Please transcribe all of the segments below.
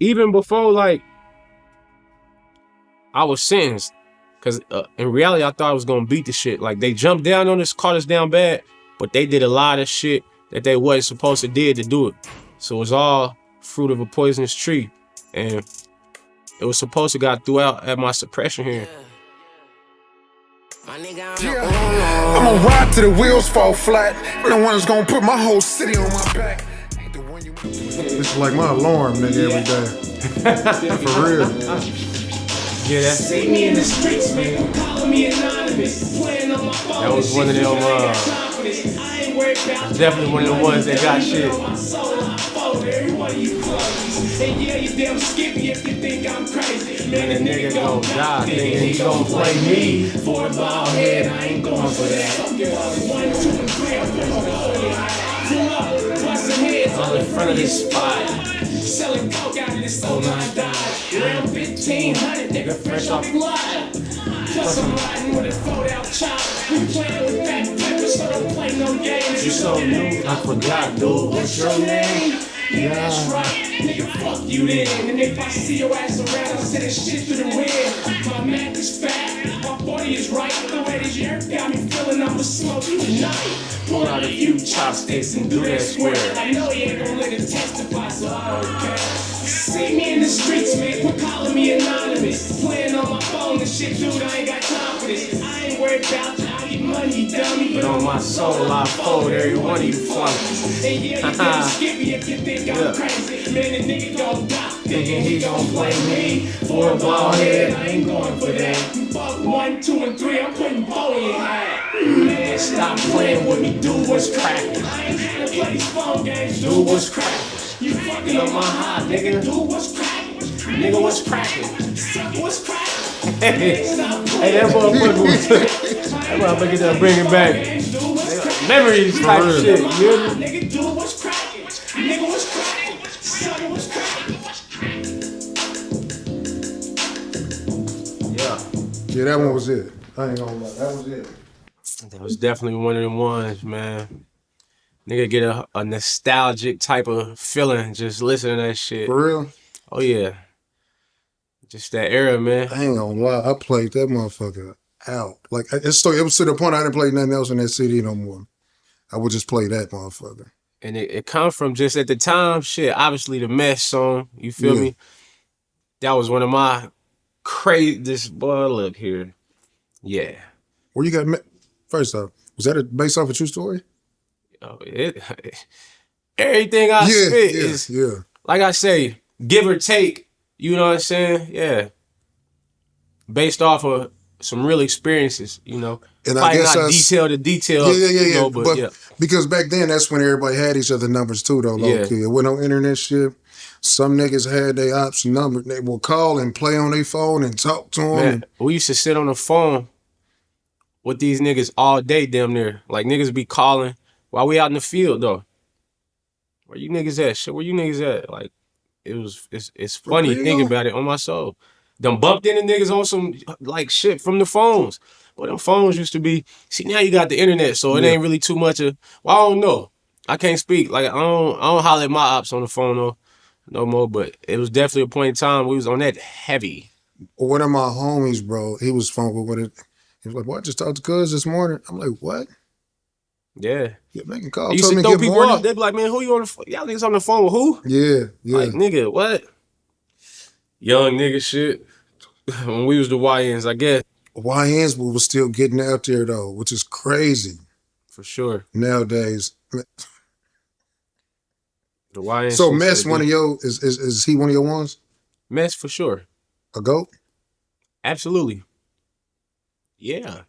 even before like I was sentenced, cause in reality I thought I was gonna beat the shit. Like they jumped down on us, caught us down bad, but they did a lot of shit that they wasn't supposed to did to do it. So it was all fruit of a poisonous tree, and it was supposed to got throughout at my suppression hearing. I'ma ride till the wheels fall flat. No one's gonna put my whole city on my back. This is like my alarm, nigga, every day. For real. Yeah, that. See me in the streets, man. Calling me anonymous. Playing on my phone. That was one of them. Definitely one of the ones that got shit. And yeah, you damn skippy if you think I'm crazy. Man, a nigga gon' die thinking he gon' play me. For a ball head, I ain't going for that. 1, 2, and 3, I'm pull up, bustin' heads all in front of this spot. Selling coke out of this 09 Dodge. Around 1500, nigga, fresh off the lot. Plus I'm riding with a fold out chop. We playing with that pepper, so don't play no games. You so new, I forgot, dude. What's your name? Yeah, that's right, nigga, fuck you then. And if I see your ass around, I'll send this shit through the wind. My Mac is fat, my 40 is right. The way this year got me feeling I'ma smoke you tonight. Pull out a few chopsticks and do that square. I know you ain't gonna let it testify, so I don't care. See me in the streets, man, quit calling me anonymous. Playing on my phone and shit, dude, I ain't got time for this. I ain't worried about you, I get money, you dummy. But on my soul, I fold every one of you flunkies. And yeah, you damn skippy if you think I'm crazy. Man, the nigga gon' die, thinking he gon' play me. For a ball head, I ain't going for that. Fuck 1, 2, and 3, I'm putting Bowie in hat. Man, stop playing with me, dude, what's crackin'? I ain't trying to play these phone games, dude, what's crackin'? You fucking up my high, nigga, dude, what's crackin'? Nigga, what's crackin'? What's crackin'? Hey, that motherfucker was. That motherfucker that bring it back. Memories type of shit, you hear me? Nigga, dude, what's crackin'? Nigga, what's crackin'? Son, what's crackin'? Yeah. Yeah, that one was it. I ain't gonna lie, that was it. That was definitely one of them ones, man. Nigga get a nostalgic type of feeling just listening to that shit. For real? Oh yeah. Just that era, man. I ain't gonna lie, I played that motherfucker out. Like, it was to the point I didn't play nothing else in that CD no more. I would just play that motherfucker. And it come from just at the time, shit, obviously the Mesh song, you feel me? That was one of my craziest, boy, look here. Yeah. Where you got, first off, was that based off a true story? Oh, everything I spit is, like I say, give or take, you know what I'm saying? Yeah. Based off of some real experiences, you know. And probably I guess not detail to detail. You know, but yeah. Because back then, that's when everybody had each other numbers too, though, low key. It wasn't no internet shit. Some niggas had their ops number. They will call and play on their phone and talk to them. Man, we used to sit on the phone with these niggas all day, damn near. Like, niggas be calling while we out in the field, though. Where you niggas at? Shit, where you niggas at? Like, it's funny thinking about it on my soul. Them bumped into niggas on some, like, shit from the phones. But them phones used to be, see, now you got the internet, so it ain't really too much of, well, I don't know. I can't speak. Like, I don't holler at my ops on the phone no more, but it was definitely a point in time we was on that heavy. One of my homies, bro, he was phone with it. He was like, "What? I just talked to Cuz this morning." I'm like, "What?" Yeah. Making calls. He used to throw people off. They'd be like, "Man, who you on the phone? Y'all niggas on the phone with who?" Yeah. Like, nigga, what? Young nigga shit. When we was the YNs, I guess. YNs was still getting out there though, which is crazy. For sure. Nowadays. The YNs. So Mess, one of your is he one of your ones? Mess for sure. A GOAT? Absolutely. Yeah.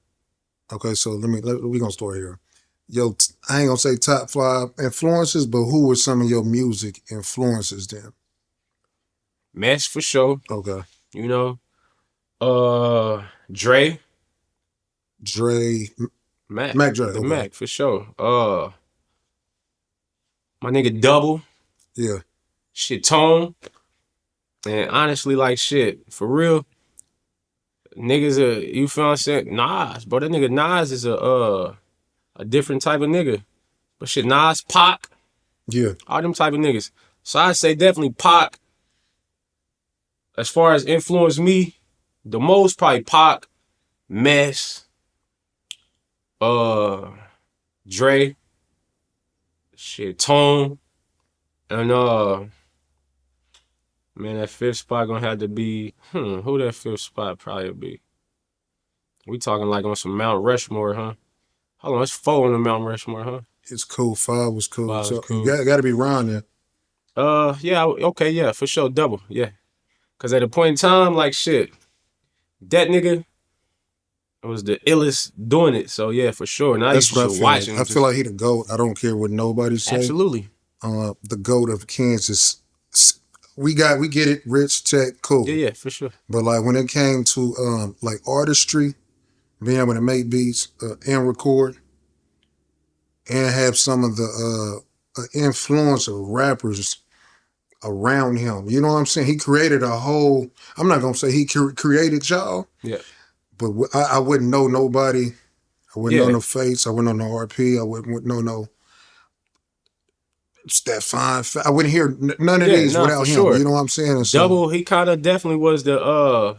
Okay, so we gonna start here. Yo, I ain't gonna say top 5 influences, but who were some of your music influences then? Mess for sure. Okay. You know, Dre. Mac Dre. Okay. Mac for sure. My nigga Double. Yeah. Shit, Tone. And honestly, like shit, for real, niggas you feel what I'm saying? Nas, bro. That nigga Nas is a different type of nigga. But shit, Nas, Pac. Yeah. All them type of niggas. So I say definitely Pac, as far as influenced me, the most probably Pac, Mess, Dre, shit, Tone, and man, that fifth spot gonna have to be who that fifth spot probably be. We talking like on some Mount Rushmore, huh? Hold on, it's 4 on the Mount Rushmore, huh? It's cool. 5 was cool. 5 was So cool. got to be Ron there. Yeah, okay, yeah, for sure, double, yeah. Cause at a point in time, like shit, that nigga was the illest doing it. So yeah, for sure. Now That's you what I should feel watch like. him. I feel like he the GOAT. I don't care what nobody say. Absolutely. The GOAT of Kansas. We get it, Rich, Tech, cool. Yeah, for sure. But like when it came to like artistry, being able to make beats and record, and have some of the influence of rappers around him. You know what I'm saying? He created a whole. I'm not gonna say he created y'all. Yeah. But I wouldn't know nobody. I wouldn't know Yeah. no Fates. I wouldn't know no RP. I wouldn't know no Stefan. I wouldn't hear none of these without him. Sure. You know what I'm saying? And so, Double, he kind of definitely was the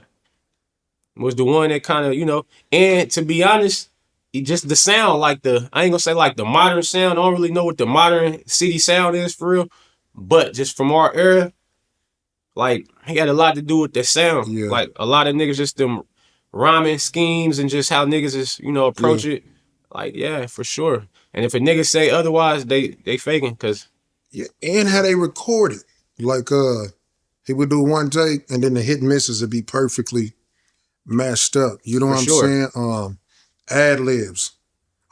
one that kind of, you know, and to be honest, he just the sound, like I ain't gonna say like the modern sound. I don't really know what the modern city sound is for real, but just from our era, like he had a lot to do with the sound. Yeah. Like a lot of niggas just them rhyming schemes and just how niggas is, you know, approach it. Like, yeah, for sure. And if a nigga say otherwise, they faking, cause yeah, and how they record it. Like he would do one take and then the hit and misses would be perfectly mashed up. You know what I'm saying? Ad libs.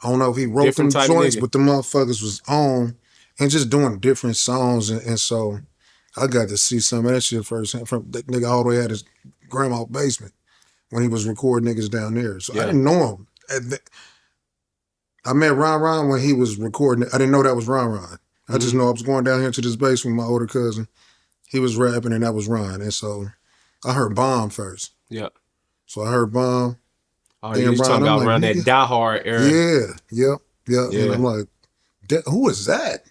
I don't know if he wrote Different them type of joints, nigga. but the motherfuckers was on and just doing different songs. And so I got to see some of that shit firsthand from that nigga all the way at his grandma's basement when he was recording niggas down there. So I didn't know him. I met Ron when he was recording. I didn't know that was Ron. I just know I was going down here to this basement with my older cousin. He was rapping and that was Ron. And so I heard Bomb first. yeah. So I heard Bomb. Oh, you was talking about around that Die Hard era. Yeah. Yeah. And I'm like, who is that?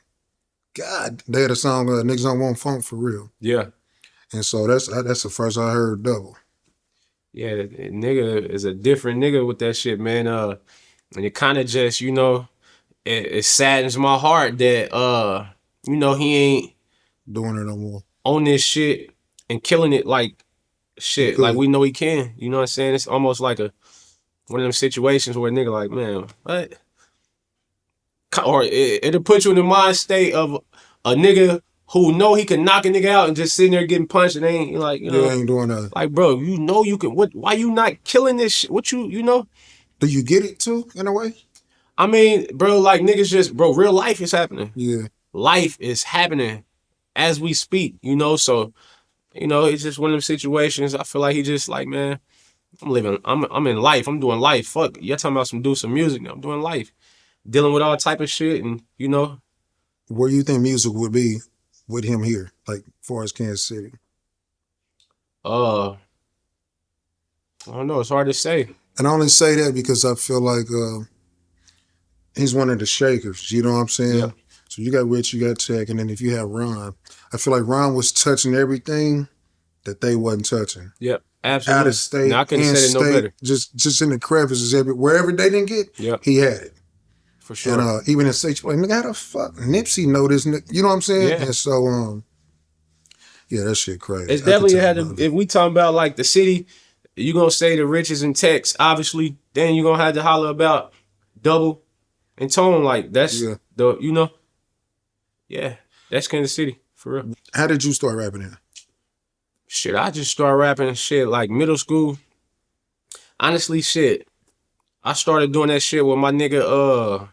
God, they had a song, Niggas Don't Want Funk for Real. Yeah. And so that's the first I heard Double. Yeah, the nigga is a different nigga with that shit, man. And it kind of just, you know, it saddens my heart that, you know, he ain't Doing it no more. on this shit and killing it like shit. Like we know he can. You know what I'm saying? It's almost like one of them situations where a nigga like, man, what? Or it'll put you in the mind state of a nigga who know he can knock a nigga out and just sitting there getting punched and ain't like, you know. Yeah, ain't doing that. Like, bro, you know you can. Why you not killing this shit? What you know? Do you get it too, in a way? I mean, bro, like niggas just, bro, real life is happening. Yeah. Life is happening as we speak, you know? So, you know, it's just one of them situations. I feel like he just like, man, I'm in life. I'm doing life. Fuck, you're talking about some music now. I'm doing life. Dealing with all type of shit and, you know. Where you think music would be with him here, like far as Kansas City? I don't know. It's hard to say. And I only say that because I feel like he's one of the shakers. You know what I'm saying? Yeah. So you got Rich, you got Tech, and then if you have Ron, I feel like Ron was touching everything that they wasn't touching. Yep, absolutely. Out of state, now, I couldn't say it no better. Just in the crevices, wherever they didn't get, he had it. For sure. And even in state, like, nigga, how the fuck Nipsey know this? You know what I'm saying? Yeah. And so, yeah, that shit crazy. It's definitely had to, if we talking about like the city, you gonna say the riches and Techs, obviously, then you gonna have to holler about Double and Tone. Like that's the, you know, yeah, that's Kansas City for real. How did you start rapping here? Shit, I just started rapping shit like middle school. Honestly, shit, I started doing that shit with my nigga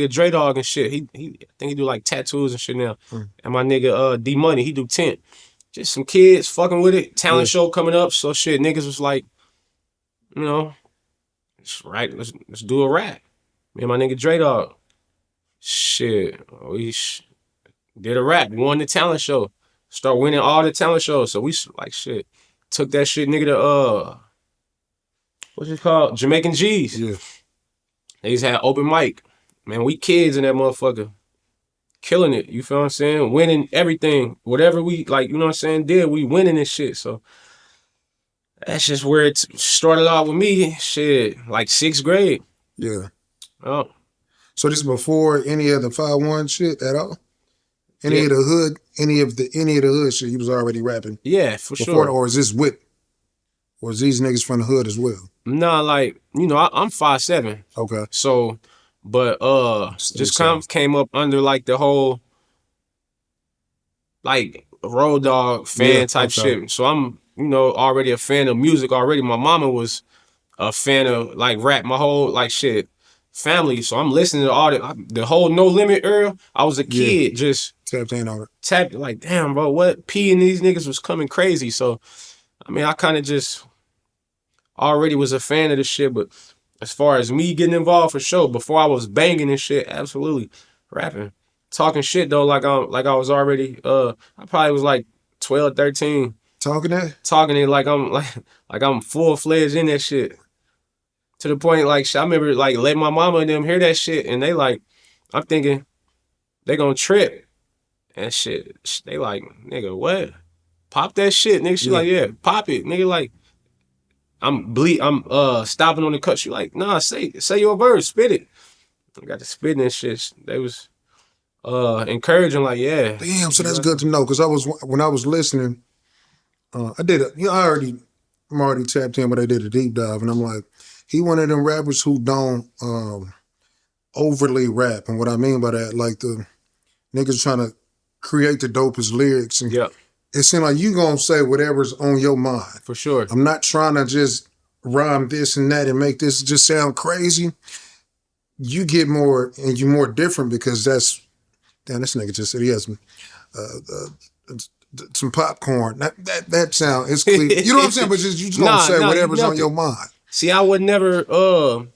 Dre Dog and shit. He I think he do like tattoos and shit now. And my nigga D Money, he do tent. Just some kids fucking with it. Talent show coming up, so shit, niggas was like, you know, it's right. Let's do a rap. Me and my nigga Dre Dog. Shit, we did a rap. Won the talent show. Start winning all the talent shows. So we like shit. Took that shit, nigga, to what's it called? Jamaican G's. Yeah. They just had open mic. Man, we kids in that motherfucker. Killing it. You feel what I'm saying? Winning everything. Whatever we like, you know what I'm saying, did, we winning this shit. So That's just where it started out with me. Shit, like 6th grade. Yeah. Oh, So this is before any of the 5-1 shit at all? Any yeah, of the hood, any of the hood shit, you was already rapping yeah, for before, sure. or is this with, or is these niggas from the hood as well? Nah, like, you know, I'm 5'7". Okay. So, but Stay just south. came up under like the whole like Road Dogg Yeah. fan type Okay. shit. So I'm, you know, already a fan of music already. My mama was a fan of like rap. My whole like shit family. So I'm listening to all the whole No Limit era. I was a Yeah. kid just Tapped in on it. tapped like, damn, bro, what P and these niggas was coming crazy. So I mean, I kind of just already was a fan of the shit, but as far as me getting involved for sure, before I was banging and shit, absolutely rapping. Talking shit though, like I was already I probably was like 12, 13, Talking that? talking it like I'm like I'm full fledged in that shit. To the point like I remember like letting my mama and them hear that shit and they like, I'm thinking they gonna trip and shit. They like, nigga, what? Pop that shit, nigga. She Yeah. like, yeah, pop it, nigga. Like I'm stopping on the cut. She like, nah, say your verse, spit it. I got to spit and shit. They was encouraging, like, yeah. Damn, so that's good to know, because when I was listening, I did I'm already tapped in, but I did a deep dive, and I'm like, he one of them rappers who don't overly rap, and what I mean by that, like the niggas trying to create the dopest lyrics, and Yeah, it seems like you gonna say whatever's on your mind. for sure. I'm not trying to just rhyme this and that and make this just sound crazy. You get more, and you're more different, because damn, this nigga just said he has some popcorn. That sound is clear. You know what I'm saying? But you just gonna say Nah, whatever's you on nothing. your mind. See, I would never,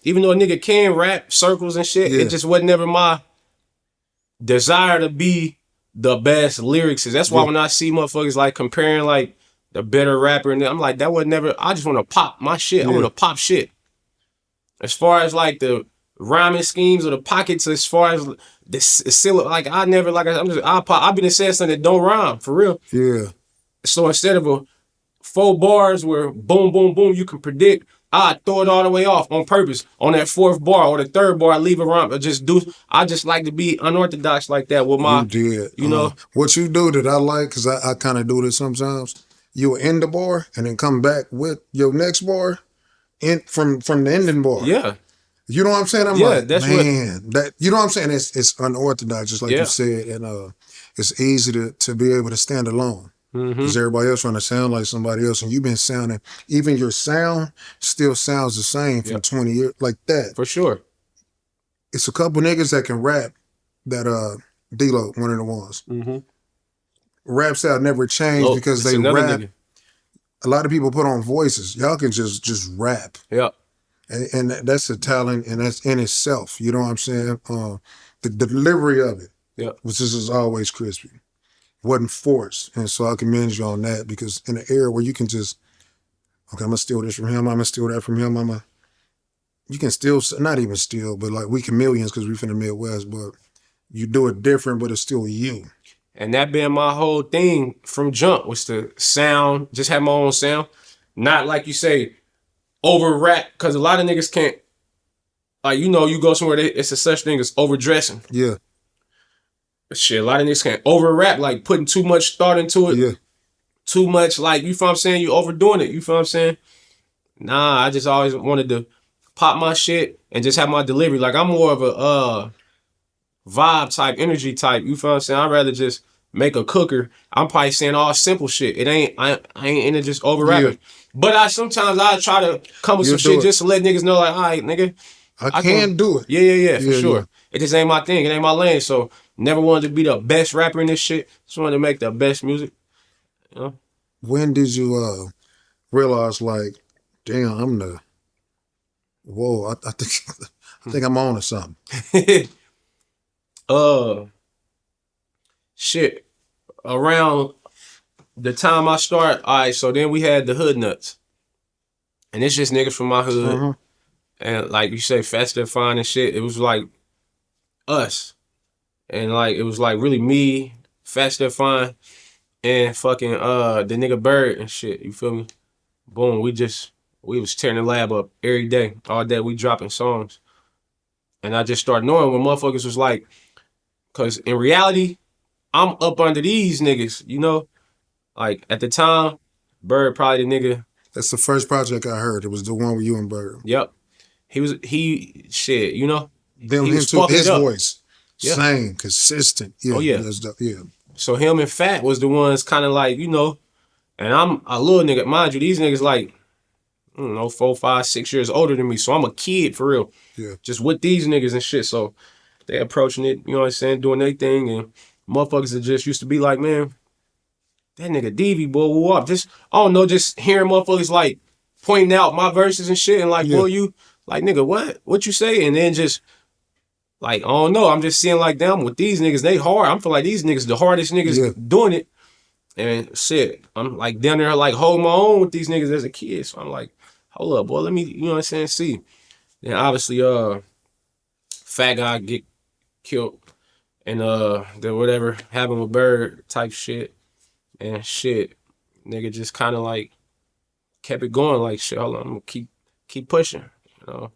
even though a nigga can rap circles and shit, Yeah. it just wasn't never my desire to be the best lyrics. That's why Yeah. when I see motherfuckers like comparing like the better rapper, and I'm like, that would never. I just want to pop my shit. I Yeah. want to pop shit. As far as like the rhyming schemes or the pockets, as far as the silly, like I never like I'm just I pop. I've been saying something that don't rhyme for real. Yeah. So instead of a 4 bars where boom, boom, boom, you can predict, I throw it all the way off on purpose. On that 4th bar or the 3rd bar, I leave a rhyme. I just like to be unorthodox like that with my, You did. you know. What you do that I like, because I kind of do this sometimes. You'll end the bar and then come back with your next bar from the ending bar. Yeah. You know what I'm saying? I'm Yeah, like, that's man, that you know what I'm saying? It's unorthodox, just like Yeah. you said, and it's easy to be able to stand alone. Mm-hmm. Because everybody else trying to sound like somebody else, and you've been sounding, even your sound still sounds the same from Yep. 20 years, like that. For sure. It's a couple niggas that can rap that D-Lo, one of the ones. Mm-hmm. Rap style never changed because it's they another rap. nigga. A lot of people put on voices. Y'all can just rap. Yeah. And that's a talent, and that's in itself. You know what I'm saying? The delivery of it, Yeah. which is always crispy, wasn't forced. And so I commend you on that, because in an era where you can just, okay, I'm going to steal this from him, I'm going to steal that from him, you can still, not even steal, but like we chameleons because we from the Midwest, but you do it different, but it's still you. And that been my whole thing from jump was to sound, just have my own sound. Not like you say, over rap, because a lot of niggas can't, like, you know, you go somewhere, it's a such thing as overdressing. Yeah. Shit, a lot of niggas can't over rap, like putting too much thought into it. Yeah. Too much, like, you feel what I'm saying? You overdoing it, you feel what I'm saying? Nah, I just always wanted to pop my shit and just have my delivery. Like, I'm more of a vibe type, energy type, you feel what I'm saying? I'd rather just make a cooker. I'm probably saying all simple shit. I ain't into just over rapping. Yeah. But sometimes I try to come with You'll some do shit it. just to let niggas know, like, all right, nigga. I can do it. Yeah, for Yeah, sure. yeah. It just ain't my thing. It ain't my lane. So never wanted to be the best rapper in this shit. Just wanted to make the best music. You know? When did you realize, like, damn, whoa, I think I'm on to something. Shit. Around the time I start, all right, so then we had the Hood Nuts. And it's just niggas from my hood. Mhm. And like you say, Fast and Fine and shit, it was like us. And like it was like really me, Fast and Fine, and fucking the nigga Bird and shit. You feel me? boom, we was tearing the lab up every day, all day. We dropping songs, and I just started knowing when motherfuckers was like, cause in reality, I'm up under these niggas, you know. Like at the time, Bird probably the nigga. That's the first project I heard. It was the one with you and Bird. Yep, he shit, you know. Them, He him was too. fucking His it up. voice, Yeah. same, consistent. Yeah, Oh, yeah. that's dope. Yeah, So him and Fat was the ones kind of like, you know, and I'm a little nigga. Mind you, these niggas like, I don't know, 4, 5, 6 years older than me. So I'm a kid for real. yeah. Just with these niggas and shit. So they approaching it, you know what I'm saying, doing their thing. And motherfuckers that just used to be like, man, that nigga Devi, boy, woo up. Just, I don't know, just hearing motherfuckers like pointing out my verses and shit and like, Yeah. boy, you, like, nigga, what? What you say? And then just, like, I don't know. I'm just seeing like, damn, with these niggas, they hard. I'm feel like these niggas, the hardest niggas Yeah. doing it. And shit, I'm like down there like holding my own with these niggas as a kid. So I'm like, hold up, boy, let me, you know what I'm saying, see. Then obviously, Fat Guy get killed and the whatever happened with Bird type shit. And shit, nigga just kind of like kept it going like shit, hold on, I'm gonna keep pushing, you know.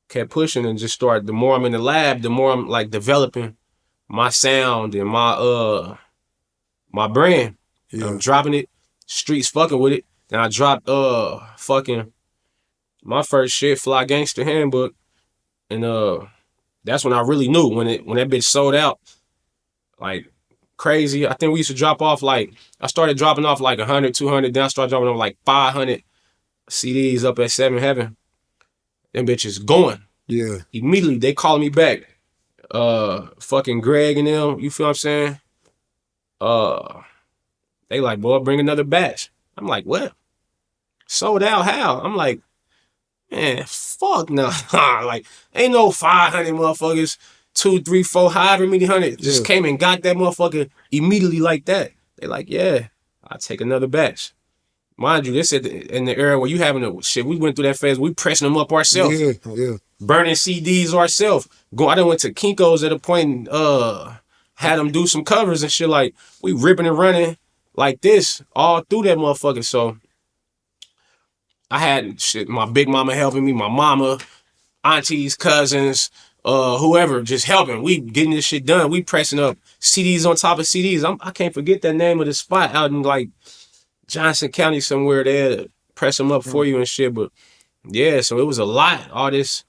Kept pushing and just started, the more I'm in the lab, the more I'm like developing my sound and my brand. Yeah. I'm dropping it, streets fucking with it. Then I dropped fucking my first shit, Fly Gangster Handbook. And that's when I really knew when that bitch sold out. Like crazy. I think we used to drop off like, I started dropping off like 100, 200, then I started dropping off like 500 CDs up at 7 Heaven. Them bitches going. Yeah. Immediately they calling me back. Fucking Greg and them, you feel what I'm saying? They like, boy, bring another batch. I'm like, what? Sold out how? I'm like, man, fuck no. Like, ain't no 500 motherfuckers, 2, 3, 4, however many hundred just Yeah. came and got that motherfucker immediately like that. They like, yeah, I'll take another batch. Mind you, this in the era where you having a shit, we went through that phase, we pressing them up ourselves. Yeah, yeah. Burning CDs ourselves. I done went to Kinko's at a point and had them do some covers and shit. Like, we ripping and running like this all through that motherfucker. So I had shit, my big mama helping me, my mama, aunties, cousins, whoever just helping. We getting this shit done. We pressing up CDs on top of CDs. I can't forget that name of the spot out in like Johnson County somewhere. They press them up for you and shit. But yeah, so it was a lot. All this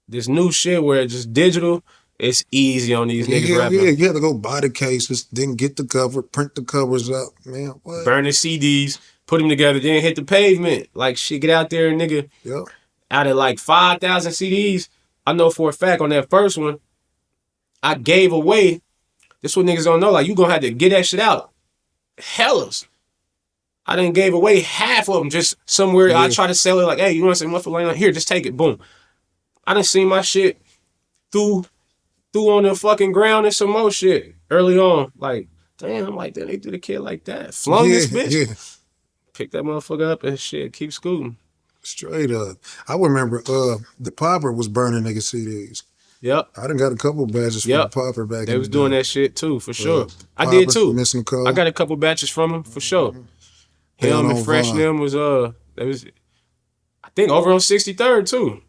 new shit where it's just digital. It's easy on these niggas Yeah, rapping. yeah. You had to go buy the cases, then get the cover, print the covers up. Man, what? Burn the CDs, put them together, then hit the pavement. Like shit, get out there, nigga. Yep. Out of like 5,000 CDs, I know for a fact on that first one, I gave away. This what niggas don't know. Like you gonna have to get that shit out. Hellas. I done gave away half of them just somewhere. Yeah. I try to sell it like, hey, you want some motherfucker like here, just take it. Boom. I done seen my shit through on the fucking ground and some more shit early on. Like, damn, I'm like, damn, they do the kid like that. Flung this bitch. Yeah. Pick that motherfucker up and shit, keep scooting. Straight up. I remember the Popper was burning nigga CDs. Yep. I done got a couple badges from Yep. the Popper back They in was the doing day. that shit too, for sure. I Popper, did too. Missing Cole. I got a couple batches from him, for sure. Down Him on and Fresh Vine. them was, they was, I think over on 63rd too.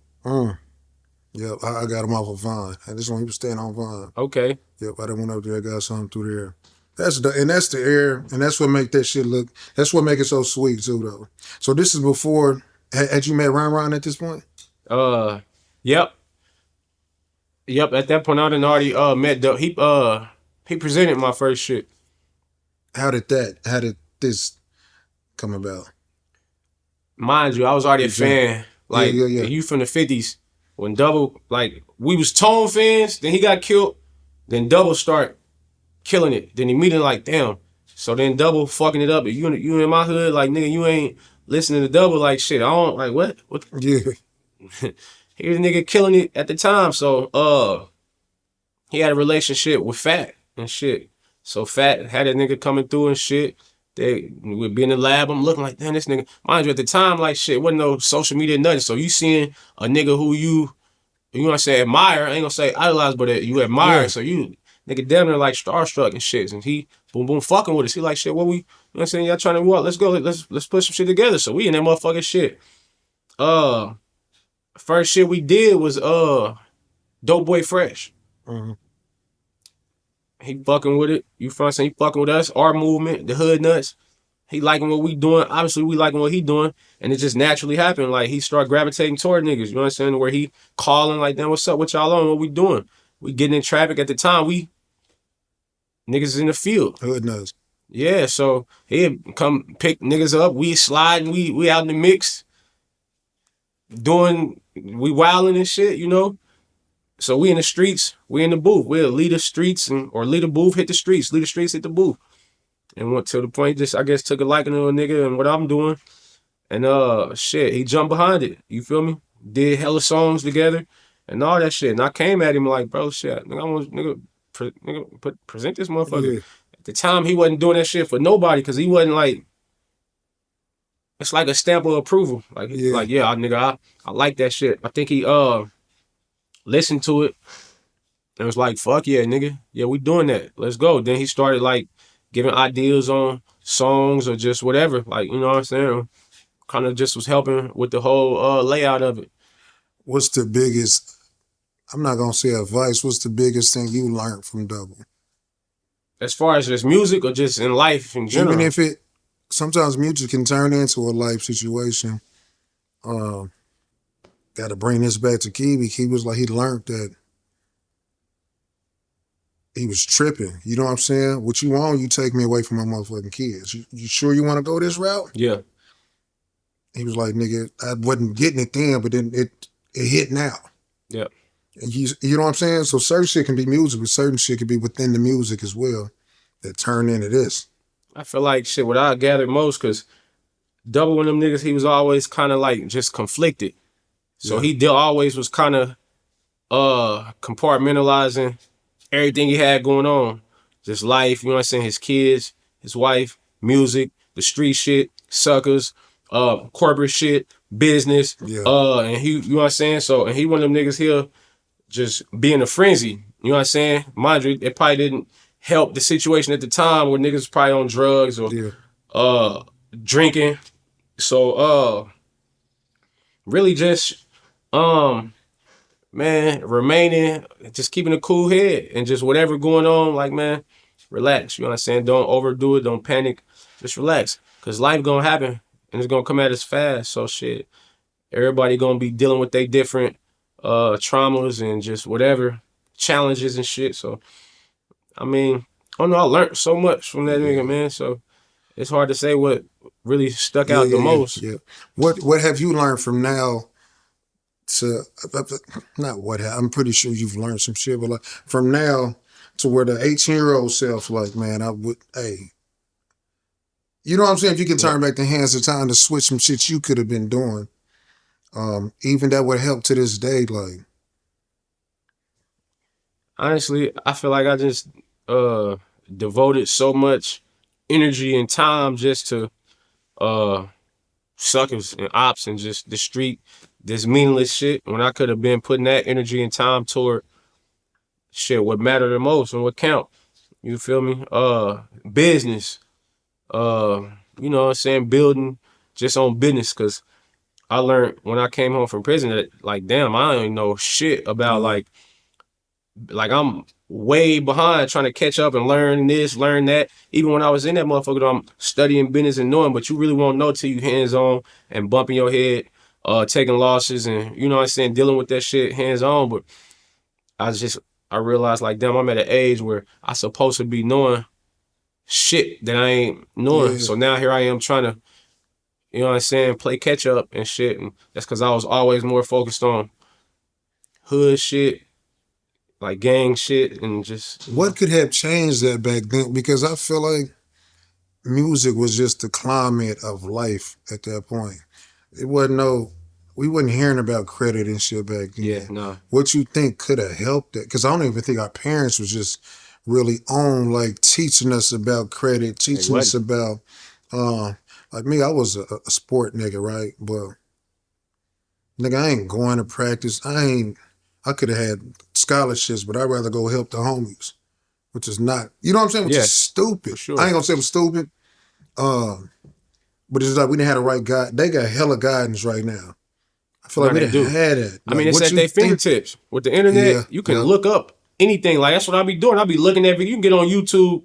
Yep, I got him off of Vine. And this one, he was staying on Vine. Okay. Yep, I done went up there, got something through there. That's the air, and that's what make that shit look. That's what make it so sweet too, though. So this is before. Had you met Ron at this point? Yep. Yep, at that point I done already met Dope. He presented my first shit. How did this come about? Mind you, I was already a fan. Like Yeah. you from the 50s. When Double, like, we was Tone fans, then he got killed, then Double start killing it. Then immediately like, damn. So then Double fucking it up. You in my hood, like, nigga, you ain't listening to Double, like, shit. I don't, like, what? Yeah, Here's a nigga killing it at the time. So, he had a relationship with Fat and shit. So Fat had a nigga coming through and shit. They would be in the lab. I'm looking like, damn, this nigga. Mind you, at the time, like, shit, wasn't no social media, nothing. So you seeing a nigga who you want to say admire, I ain't gonna say idolize, but you admire. Yeah. So you, nigga, damn near like starstruck and shit. And he boom boom fucking with us. He like, shit, what we, you know what I'm saying? Y'all trying to walk, let's go, let's put some shit together. So we in that motherfucking shit. First shit we did was Dope Boy Fresh. Mm-hmm. He fucking with it. You feel what I'm saying? He fucking with us, our movement, the Hood Nuts. He liking what we doing. Obviously, we liking what he doing. And it just naturally happened. Like, he started gravitating toward niggas. You know what I'm saying? Where he calling like, damn, what's up? What y'all on? What we doing? We getting in traffic at the time. We niggas in the field. Hood knows. Yeah, so he'd come pick niggas up. We sliding. We out in the mix. We wilding and shit, you know? So we in the streets. We in the booth. We'll lead the streets or lead the booth, hit the streets. Lead the streets, hit the booth. And went to the point, just I guess took a liking to a nigga and what I'm doing. And shit, he jumped behind it. You feel me? Did hella songs together and all that shit. And I came at him like, bro, shit, nigga, I want present this motherfucker. Yeah. At the time, he wasn't doing that shit for nobody because he wasn't like, it's like a stamp of approval. Like, nigga, I like that shit. I think he listened to it and was like, fuck yeah, nigga. Yeah, we doing that. Let's go. Then he started like giving ideas on songs or just whatever. Like, you know what I'm saying? Kind of just was helping with the whole layout of it. What's the biggest, I'm not going to say advice, what's the biggest thing you learned from Double? As far as just music or just in life in general? Even if sometimes music can turn into a life situation. Got to bring this back to Kiwi. He was like, he learned that he was tripping. You know what I'm saying? What you want, you take me away from my motherfucking kids. You sure you want to go this route? Yeah. He was like, nigga, I wasn't getting it then, but then it hit now. Yeah. And you know what I'm saying? So certain shit can be music, but certain shit can be within the music as well that turn into this. I feel like shit, what I gathered most, because Double one of them niggas, he was always kind of like just conflicted. So he always was kind of compartmentalizing everything he had going on. Just life, you know what I'm saying? His kids, his wife, music, the street shit, suckers, corporate shit, business. Yeah. And he, you know what I'm saying? So, and he one of them niggas here just be in a frenzy. You know what I'm saying? Mind you, it probably didn't help the situation at the time where niggas was probably on drugs or drinking. So really just man, remaining, just keeping a cool head and just whatever going on, like, man, relax. You know what I'm saying? Don't overdo it, don't panic, just relax. Cause life gonna happen and it's gonna come at us fast. So shit, everybody gonna be dealing with their different traumas and just whatever challenges and shit. So I mean, I don't know, I learned so much from that nigga, man. So it's hard to say what really stuck out the most. Yeah. What have you learned from now to not what I'm pretty sure you've learned some shit, but like from now to where the 18-year-old self, like, man, I would, hey, you know what I'm saying? If you can turn back the hands of time to switch some shit you could have been doing, even that would help to this day, like. Honestly, I feel like I just devoted so much energy and time just to suckers and ops and just the street, this meaningless shit, when I could have been putting that energy and time toward shit, what mattered the most and what count. You feel me? Business. You know what I'm saying? Building just on business, because I learned when I came home from prison that, like, damn, I don't even know shit about, like I'm way behind trying to catch up and learn this, learn that. Even when I was in that motherfucker, I'm studying business and knowing, but you really won't know till you hands on and bumping your head, taking losses and, you know what I'm saying, dealing with that shit hands on. But I realized, like, damn, I'm at an age where I supposed to be knowing shit that I ain't knowing. Yeah. So now here I am trying to, you know what I'm saying, play catch up and shit. And that's because I was always more focused on hood shit, like gang shit, and just. What could have changed that back then? Because I feel like music was just the climate of life at that point. It wasn't we wasn't hearing about credit and shit back then. Yeah, no. What you think could have helped that? Because I don't even think our parents was just really on, like, teaching us about credit, teaching us about, like me, I was a sport nigga, right? But nigga, I ain't going to practice. I could have had scholarships, but I'd rather go help the homies. which is not, you know what I'm saying? Which Yeah, is stupid. for sure. I ain't gonna say it was stupid. But it's like we didn't have the right guide. They got hella guidance right now. I feel No, like we they didn't do. have that. I mean, Like, it's what at you their think? fingertips. With the internet, Yeah, you can yeah. look up anything. Like, that's what I be doing. I be looking at it. You can get on YouTube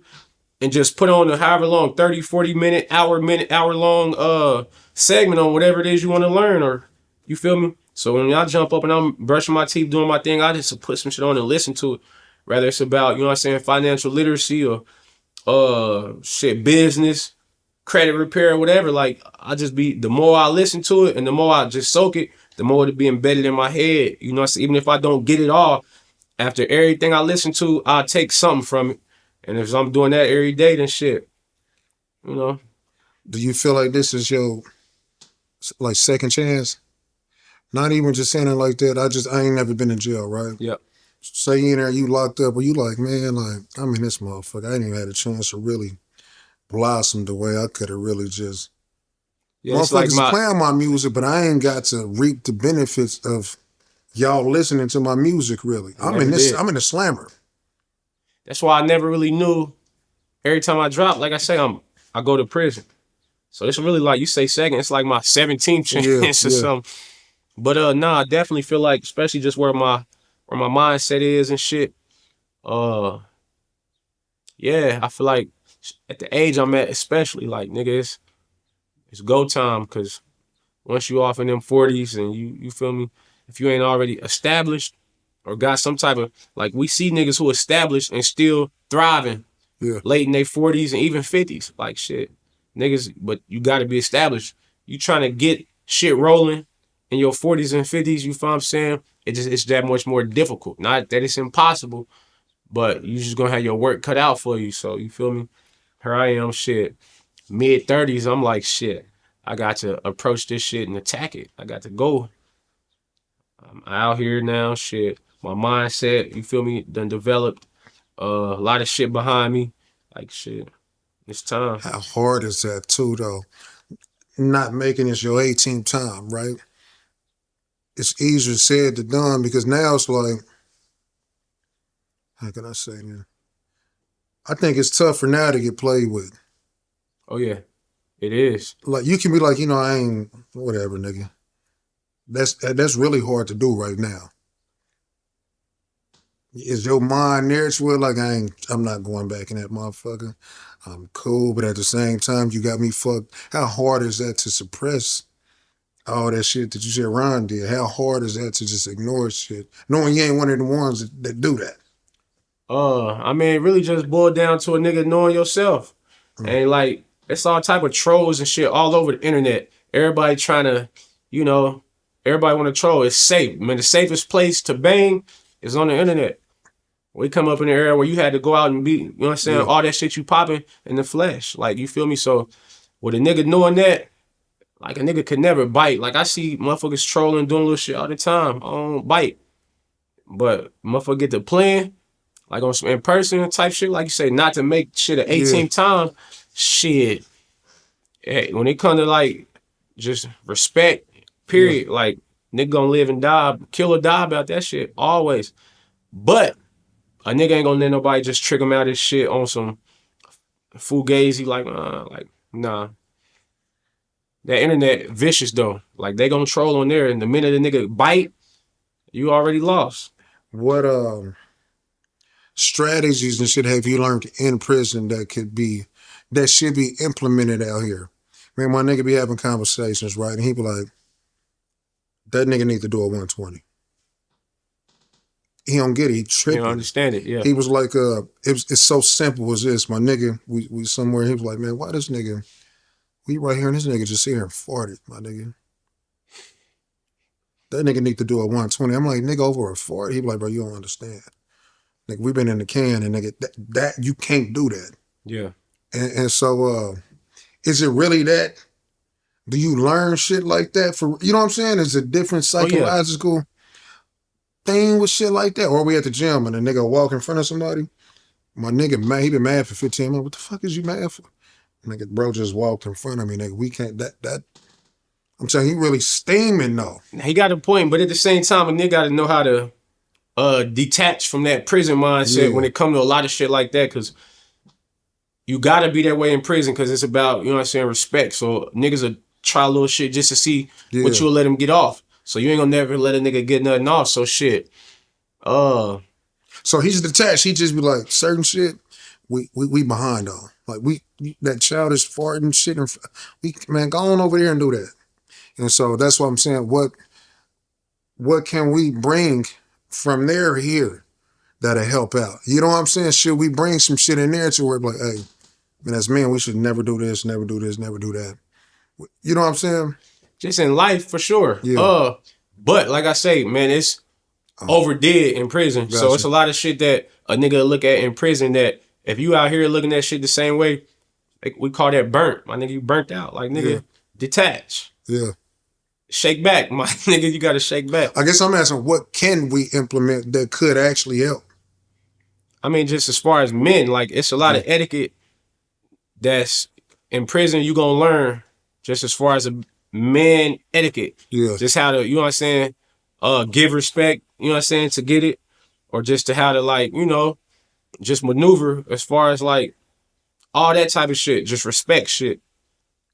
and just put on a however long, 30, 40 minute, hour long segment on whatever it is you want to learn, or you feel me? So when I jump up and I'm brushing my teeth, doing my thing, I just put some shit on and listen to it. Whether it's about, you know what I'm saying, financial literacy or shit, business, credit repair, whatever. Like, I just be, the more I listen to it and the more I just soak it, the more it be embedded in my head. You know what I'm saying? Even if I don't get it all, after everything I listen to, I'll take something from it. And if I'm doing that every day, then shit, you know. Do you feel like this is your like second chance? Not even just saying it like that. I ain't never been in jail, right? Yeah. Say you in there, you locked up, or you like, man, like I'm in this motherfucker. I ain't even had a chance to really blossom the way I could have really just. Yeah, it's like Motherfuckers playing my music, but I ain't got to reap the benefits of y'all listening to my music. Really, I'm in this. did. I'm in the slammer. That's why I never really knew. Every time I drop, like I say, I go to prison. So it's really like, you say second, it's like my 17th chance Yeah, or something. But nah, I definitely feel like, especially just where my mindset is and shit. Uh, yeah, I feel like at the age I'm at, especially, like, nigga, it's go time, because once you off in them 40s and you feel me, if you ain't already established or got some type of, like, we see niggas who established and still thriving Yeah, late in their 40s and even 50s. Like, shit, niggas, but you got to be established. You trying to get shit rolling in your 40s and 50s, you feel what I'm saying? It's that much more difficult. Not that it's impossible, but you just gonna have your work cut out for you. So, you feel me? Here I am, shit, mid 30s. I'm like, shit, I got to approach this shit and attack it. I got to go. I'm out here now, shit. My mindset, you feel me, done developed a lot of shit behind me. Like, shit, it's time. how hard is that too, though? Not making this your 18th time, right? It's easier said than done because now it's like, how can I say that? I think it's tougher now to get played with. Oh yeah, it is. Like you can be like, I ain't whatever, nigga. That's really hard to do right now. Is your mind there to it? Like I'm not going back in that motherfucker. I'm cool, but at the same time, you got me fucked. How hard is that to suppress all that shit that you said Ron did? How hard is that to just ignore shit, knowing you ain't one of the ones that do that? I mean, it really just boiled down to a nigga knowing yourself. And like, it's all type of trolls and shit all over the internet. Everybody trying to, everybody want to troll. It's safe. I mean, the safest place to bang is on the internet. We come up in the era where you had to go out and be, you know what I'm saying, Yeah. all that shit you popping in the flesh. Like, you feel me? So, with a nigga knowing that, like, a nigga could never bite. Like, I see motherfuckers trolling, doing little shit all the time. I don't bite. But motherfucker get to playing, like on some in person type shit, like you say, not to make shit an 18th time. Shit. Hey, when it come to like just respect, period, like nigga gonna live and die, kill or die about that shit, always. But a nigga ain't gonna let nobody just trick him out his shit on some fugazi, like nah. That internet vicious though. Like they gonna troll on there, and the minute a nigga bite, you already lost. What strategies and shit have you learned in prison that should be implemented out here? Man, my nigga be having conversations, right? And he be like, that nigga need to do a 120. He don't get it. He You tripping. don't understand it, yeah. He was like, it's so simple as this. My nigga, we somewhere, he was like, man, why this nigga, we right here and this nigga just sit here and farted, my nigga. That nigga need to do a 120. I'm like, nigga, over a fart? He be like, bro, you don't understand. Nigga, we been in the can and nigga, that you can't do that. Yeah. And so, is it really that? Do you learn shit like that for, you know what I'm saying? Is it different psychological thing with shit like that? Or we at the gym and a nigga walk in front of somebody? My nigga, mad, he been mad for 15 minutes. What the fuck is you mad for? Nigga, bro just walked in front of me. Nigga, we can't, that, I'm telling you, he really steaming though. He got a point, but at the same time, a nigga got to know how to detached from that prison mindset when it comes to a lot of shit like that, because you gotta be that way in prison, because it's about, you know what I'm saying, respect. So niggas will try a little shit just to see what you'll let him get off. So you ain't gonna never let a nigga get nothing off. So shit. So he's detached. He just be like, certain shit, we behind on. Like that childish farting shit. Man, go on over there and do that. And so that's what I'm saying. What can we bring from there here that'll help out? You know what I'm saying? Should we bring some shit in there to where like, hey, man, as men, we should never do this, never do this, never do that. You know what I'm saying? Just in life, for sure. Yeah. But like I say, man, it's overdid in prison. Gotcha. So it's a lot of shit that a nigga will look at in prison that if you out here looking at shit the same way, like, we call that burnt. My nigga, you burnt out. Like, nigga, detach. Yeah. Shake back, my nigga, you gotta shake back. I guess I'm asking, what can we implement that could actually help? I mean, just as far as men, like, it's a lot of etiquette that's in prison you gonna learn, just as far as a man etiquette. Yeah. Just how to, you know what I'm saying, give respect, you know what I'm saying, to get it, or just to how to, like, you know, just maneuver as far as like all that type of shit, just respect shit.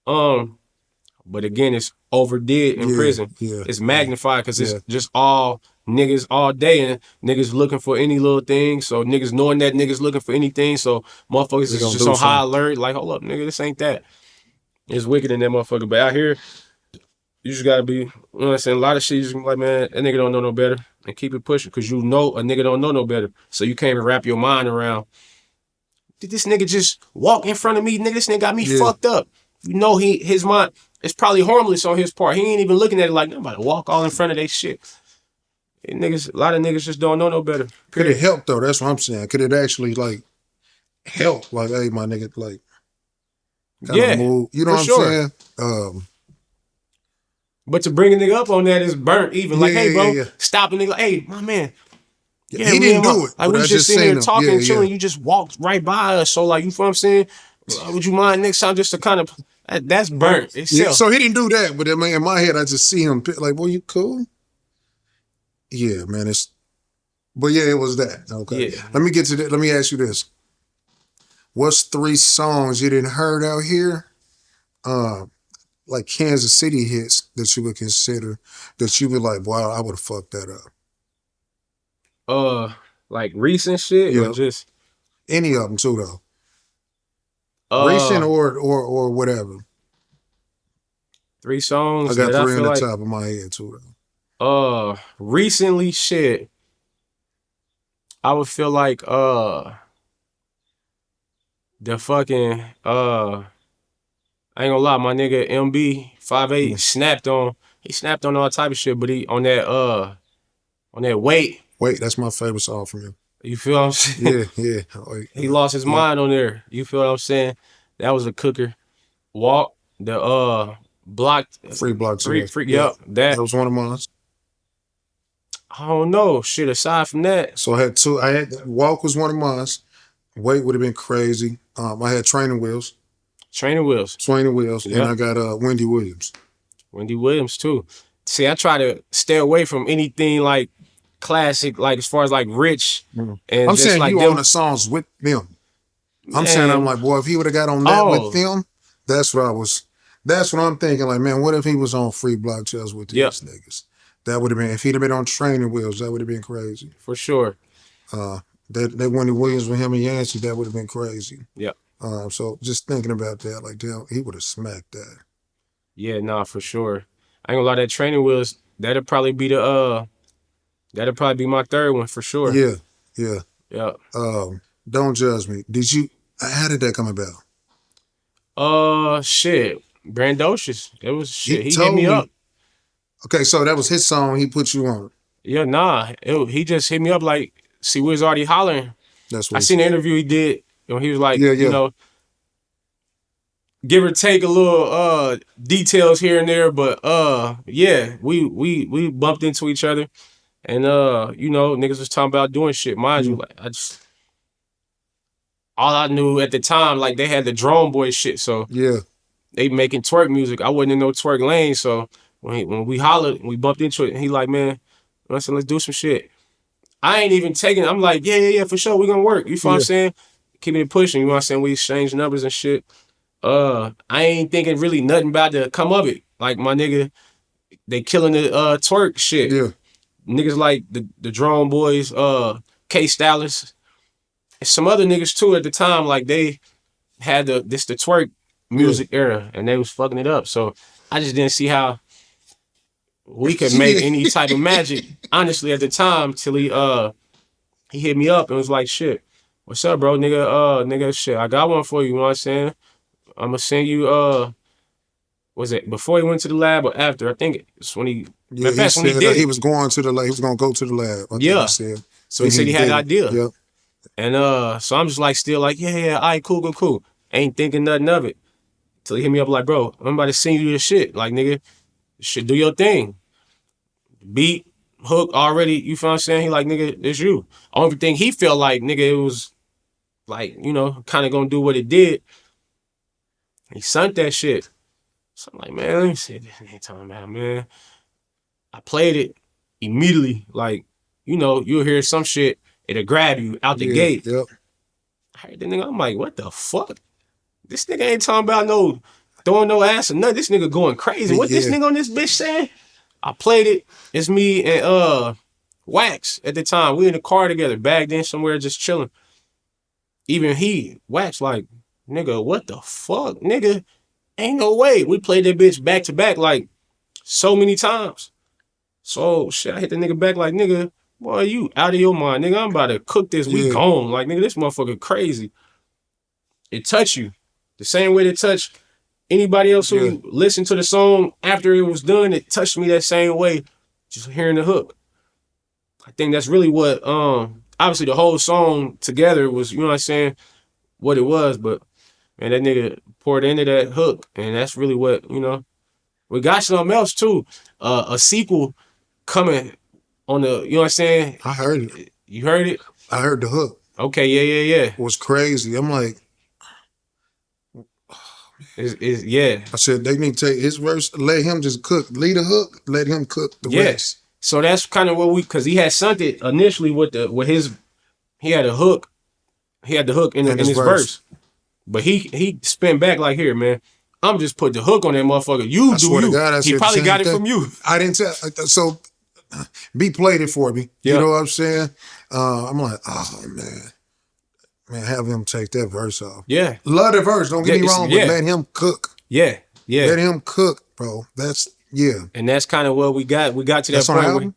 But again, it's overdid in prison. Yeah. It's magnified because it's just all niggas all day, and niggas looking for any little thing. So niggas knowing that niggas looking for anything. So motherfuckers is just on high alert. Like, hold up, nigga, this ain't that. It's wicked in that motherfucker. But out here, you just gotta be, you know what I'm saying? A lot of shit, you just be like, man, that nigga don't know no better. And keep it pushing, because you know a nigga don't know no better. So you can't even wrap your mind around, did this nigga just walk in front of me? Nigga, this nigga got me fucked up. You know his mind, it's probably harmless on his part. He ain't even looking at it like, I'm about to walk all in front of they shit. And niggas, a lot of niggas just don't know no better. Could it help though? That's what I'm saying. Could it actually like help? Like, hey, my nigga, like, kind of move. You know what I'm saying? But to bring a nigga up on that is burnt even. Like, hey, bro, stop a nigga. Like, hey, my man. Yeah, he didn't do it. Like, we just sitting here talking, chilling. You just walked right by us. So, like, you feel what I'm saying? Would you mind next time just to kind of, that's burnt itself. So he didn't do that, but I mean, in my head, I just see him like, well, you cool? Yeah, man, but yeah, it was that. Okay. Yeah. Let me get to that. Let me ask you this. What's 3 songs you didn't heard out here? Like Kansas City hits that you would consider, that you would like, wow, I would have fucked that up. Like recent shit, or just any of them too, though. Recent or whatever. 3 songs. I got 3 on the top of my head too, though. Recently, shit. I would feel like the fucking I ain't gonna lie, my nigga MB58 snapped on. He snapped on all type of shit, but he on that Wait. Wait, that's my favorite song from him. You feel what I'm saying? Yeah. He lost his mind on there. You feel what I'm saying? That was a cooker. Walk, the blocked free block. Yep. That was one of mine. I don't know. Shit, aside from that. So I had 2. I had Walk was one of mine. Wait would have been crazy. I had Training Wheels. Training Wheels. Yep. And I got Wendy Williams. Wendy Williams too. See, I try to stay away from anything like classic, like as far as like Rich. And I'm just saying like you them. on the songs with them. I'm like, boy, if he would have got on that with them, that's what I'm thinking. Like, man, what if he was on Free Block Chills with these niggas? That would have been, if he'd have been on Training Wheels, that would have been crazy. For sure. That Wendy Williams with him and Yancey, that would have been crazy. Yeah. So just thinking about that, like, damn, he would have smacked that. Yeah, nah, for sure. I ain't gonna lie, that Training Wheels, that'd probably be my 3rd one for sure. Yeah. Don't Judge Me. How did that come about? Shit. Brandocious. It was shit. He hit me up. Okay, so that was his song. He put you on. Yeah, nah. He just hit me up like, see, we was already hollering. That's what I seen the interview he did. He was like, you know, give or take a little details here and there, but we bumped into each other, and you know, niggas was talking about doing shit. Mind you, like all I knew at the time, like they had the Drone Boy shit, so they making twerk music. I wasn't in no twerk lane, so when we hollered, we bumped into it, and he like, man, let's do some shit. I ain't even taking. I'm like, yeah, for sure, we gonna work. You feel what I'm Yeah. saying? Keeping it pushing. You know what I'm saying? We exchange numbers and shit. I ain't thinking really nothing about the come of it. Like my nigga, they killing the twerk shit. Yeah. Niggas like the Drone Boys, K Stylus, and some other niggas too at the time. Like they had the twerk music era, and they was fucking it up. So I just didn't see how we could make Yeah. any type of magic. Honestly, at the time, till he hit me up and was like, "Shit, what's up, bro, nigga, shit, I got one for you." You know what I'm saying? I'm gonna send you. Was it before he went to the lab or after? I think it's when he. Yeah, he When he said did he it. was going to the lab. He was gonna go to the lab. I think Yeah. he said. So he said he had the idea. Yep. And so I'm just like still like, yeah, all right, cool. Ain't thinking nothing of it. Till he hit me up like, bro, I'm about to send you this shit. Like, nigga, shit, do your thing. Beat, hook already, you feel what I'm saying? He like, nigga, it's you. Only thing he felt like, nigga, it was like, you know, kind of gonna do what it did. He sent that shit. So I'm like, man, let me see this nigga talking about, man. I played it immediately. Like, you know, you'll hear some shit, it'll grab you out the gate. Yep. I heard the nigga, I'm like, what the fuck? This nigga ain't talking about no throwing no ass or nothing. This nigga going crazy. What this nigga on this bitch saying? I played it. It's me and Wax at the time. We in the car together, bagged in somewhere, just chilling. Even Wax, like, nigga, what the fuck? Nigga, ain't no way. We played that bitch back to back like so many times. So shit, I hit the nigga back like, nigga, boy, you out of your mind, nigga. I'm about to cook this. We gone. Like, nigga, this motherfucker crazy. It touched you. The same way that touched anybody else who listened to the song after it was done, it touched me that same way, just hearing the hook. I think that's really what, obviously the whole song together was, you know what I'm saying, what it was, but man, that nigga poured into that hook, and that's really what, you know. We got something else too, a sequel coming on the, you know what I'm saying? I heard it. You heard it? I heard the hook. Okay, yeah. It was crazy. I'm like, yeah. I said they need to take his verse, let him just cook. Lead the hook, let him cook the rest. So that's kind of what because he had sent it initially with he had a hook. He had the hook in his verse. But he spin back like, here, man, I'm just put the hook on that motherfucker. You I do swear you. to God, I he said probably the got it same from you. I didn't tell. So B played it for me. Yeah. You know what I'm saying? I'm like, oh man, have him take that verse off. Yeah. Love the verse. Don't get me wrong, but let him cook. Yeah. Let him cook, bro. That's And that's kind of what we got. We got to that point. On the album?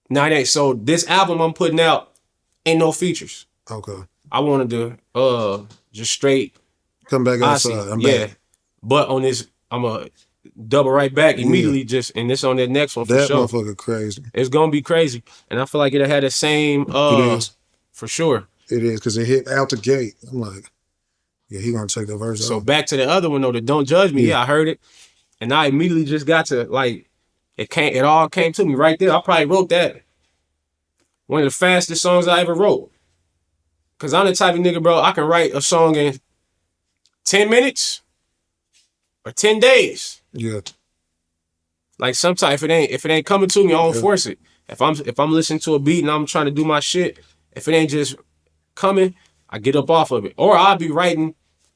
Nah, it ain't. So this album I'm putting out ain't no features. Okay. I wanted to just straight come back outside. I'm back. But on this, I'm a double right back immediately. And this on that next one for that sure. That motherfucker crazy. It's gonna be crazy, and I feel like it'll have the same. It is for sure. It is because it hit out the gate. I'm like, yeah, he gonna take the verse off. So back to the other one though, the Don't Judge Me. Yeah, I heard it, and I immediately just got to like, it all came to me right there. I probably wrote that. One of the fastest songs I ever wrote. Cause I'm the type of nigga, bro, I can write a song in 10 minutes or 10 days. Yeah. Like sometimes if it ain't coming to me, I don't force it. If I'm listening to a beat and I'm trying to do my shit, if it ain't just coming, I get up off of it. Or I'll be writing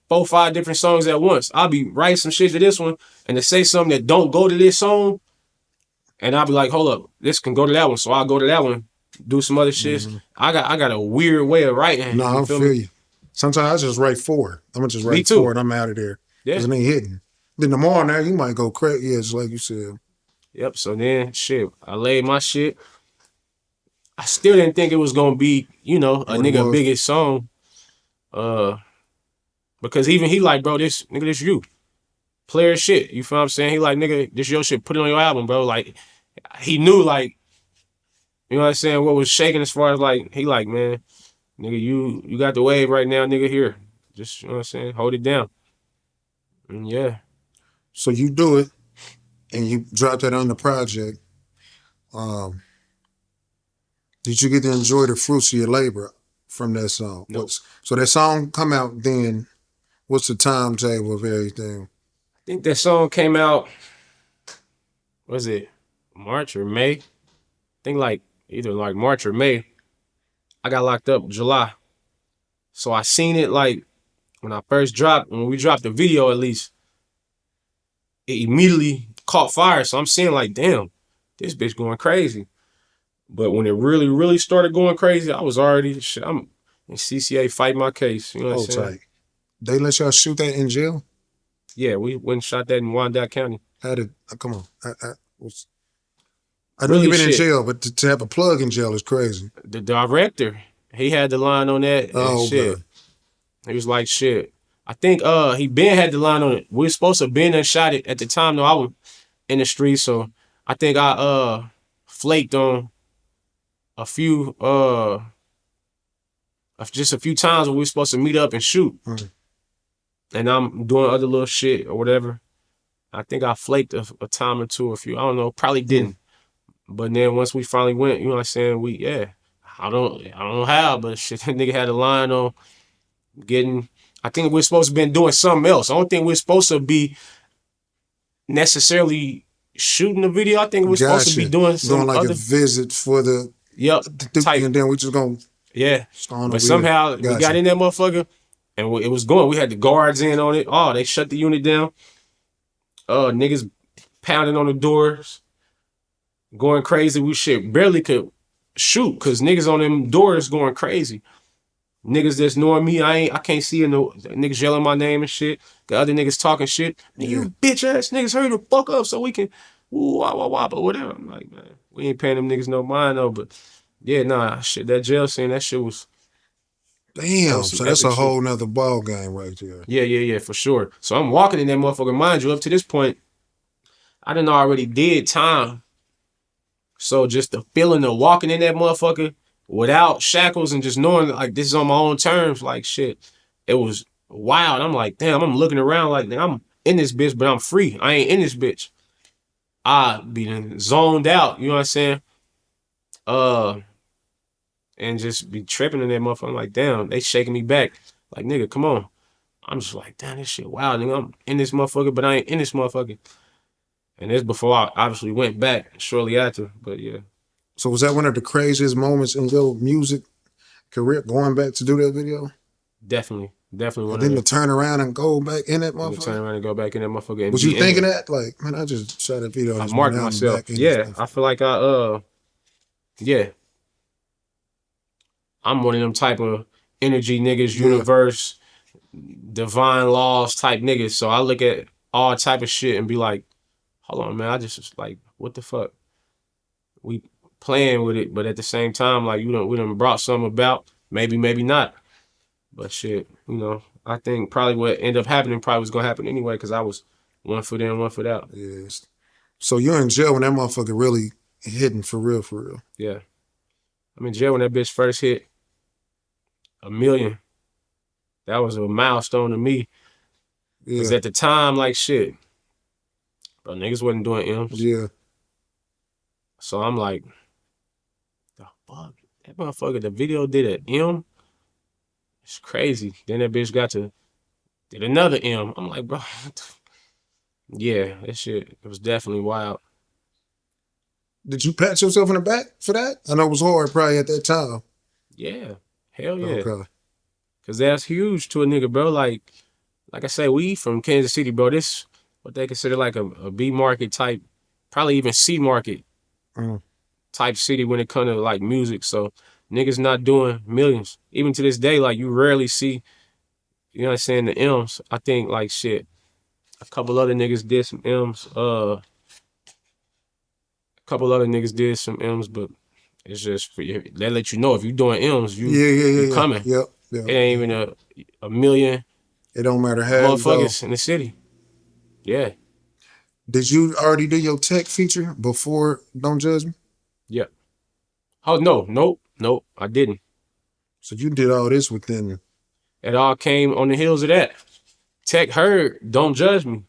4 or 5 different songs at once. I'll be writing some shit to this one and to say something that don't go to this song, and I'll be like, hold up, this can go to that one, so I'll go to that one. Do some other shit. I got a weird way of writing. No, I feel you. Sometimes I just write 4. I'm gonna just write 4 and I'm out of there. Yeah. Because it ain't hitting. Then tomorrow now you might go crazy. Yeah, just like you said. Yep. So then shit, I laid my shit. I still didn't think it was gonna be, you know, a nigga biggest song. Because even he like, bro, this you. Player shit. You feel what I'm saying? He like, nigga, this your shit. Put it on your album, bro. Like, he knew like, you know what I'm saying, what was shaking as far as like, he like, man, nigga, you got the wave right now, nigga, here. Just, you know what I'm saying, hold it down. And yeah. So you do it, and you drop that on the project. Did you get to enjoy the fruits of your labor from that song? Nope. So that song come out then, what's the timetable of everything? I think that song came out, was it March or May? I think like, either like March or May. I got locked up July. So I seen it like when we dropped the video at least, it immediately caught fire. So I'm seeing like, damn, this bitch going crazy. But when it really, really started going crazy, I was already, shit, I'm in CCA fighting my case. You know what I'm Hold saying? tight. They let y'all shoot that in jail? Yeah, we went and shot that in Wyandotte County. How did, come on. I know Really you've been in shit. jail, but to have a plug in jail is crazy. The director, he had the line on that and Oh, shit. God. He was like, shit. I think he been had the line on it. We were supposed to have been and shot it at the time though. I was in the street, so I think I flaked on a few just a few times when we were supposed to meet up and shoot. Mm. And I'm doing other little shit or whatever. I think I flaked a time or two, a few. I don't know, probably didn't. But then once we finally went, you know what I'm saying? I don't know how, but shit, that nigga had a line on getting. I think we're supposed to been doing something else. I don't think we're supposed to be necessarily shooting the video. I think we're supposed to be doing some like other. a visit for the Type. and then we just gonna But somehow we got in that motherfucker and it was going. We had the guards in on it. Oh, they shut the unit down. Niggas pounding on the doors, going crazy. We shit barely could shoot because niggas on them doors going crazy. Niggas that's knowing me, I can't see no niggas yelling my name and shit. The other niggas talking shit. You bitch ass niggas, hurry the fuck up so we can wah wah wah, but whatever. I'm like, man, we ain't paying them niggas no mind though. But yeah, nah, shit, that jail scene, that shit was. Damn, so that's a whole shit. nother ball game right there. Yeah, for sure. So I'm walking in that motherfucker. Mind you, up to this point, I done already did time. So just the feeling of walking in that motherfucker without shackles and just knowing like this is on my own terms, like shit, it was wild. I'm like, damn, I'm looking around like I'm in this bitch, but I'm free. I ain't in this bitch. I be zoned out, you know what I'm saying? And just be tripping in that motherfucker. I'm like, damn, they shaking me back. Like, nigga, come on. I'm just like, damn, this shit wild, nigga. I'm in this motherfucker, but I ain't in this motherfucker. And this before I obviously went back shortly after, but yeah. So was that one of the craziest moments in your music career, going back to do that video? Definitely. And then to turn around and go back in that motherfucker? Turn around and go back in that motherfucker. And was you thinking that? Like, man, I just shot a video. I marked myself. Yeah, I feel like yeah. I'm one of them type of energy niggas, universe, divine laws type niggas. So I look at all type of shit and be like, hold on, man, I just like, what the fuck? We playing with it, but at the same time, like we done brought something about. Maybe not. But shit, you know, I think probably what ended up happening probably was gonna happen anyway, because I was 1 foot in, 1 foot out. Yes. So you're in jail when that motherfucker really hitting for real, for real. Yeah. I'm in jail when that bitch first hit 1 million. That was a milestone to me. Because at the time, like shit, bro, niggas wasn't doing M's. Yeah. So I'm like, the fuck? That motherfucker, the video did an M? It's crazy. Then that bitch did another M. I'm like, bro, yeah, that shit, it was definitely wild. Did you pat yourself in the back for that? I know it was hard probably at that time. Yeah, hell yeah. Okay. Cause that's huge to a nigga, bro. Like I say, we from Kansas City, bro. This what they consider like a B market type, probably even C market type city when it comes to like music. So niggas not doing millions. Even to this day, like you rarely see, you know what I'm saying, the M's. I think like shit, a couple other niggas did some M's. A couple other niggas did some M's, but it's just they let you know if you doing M's, you coming. Yep. It ain't even a million. It don't matter how motherfuckers in the city. Yeah. Did you already do your tech feature before Don't Judge Me? Yeah. Oh nope, I didn't. So you did all this within. It all came on the heels of that. Tech heard Don't Judge Me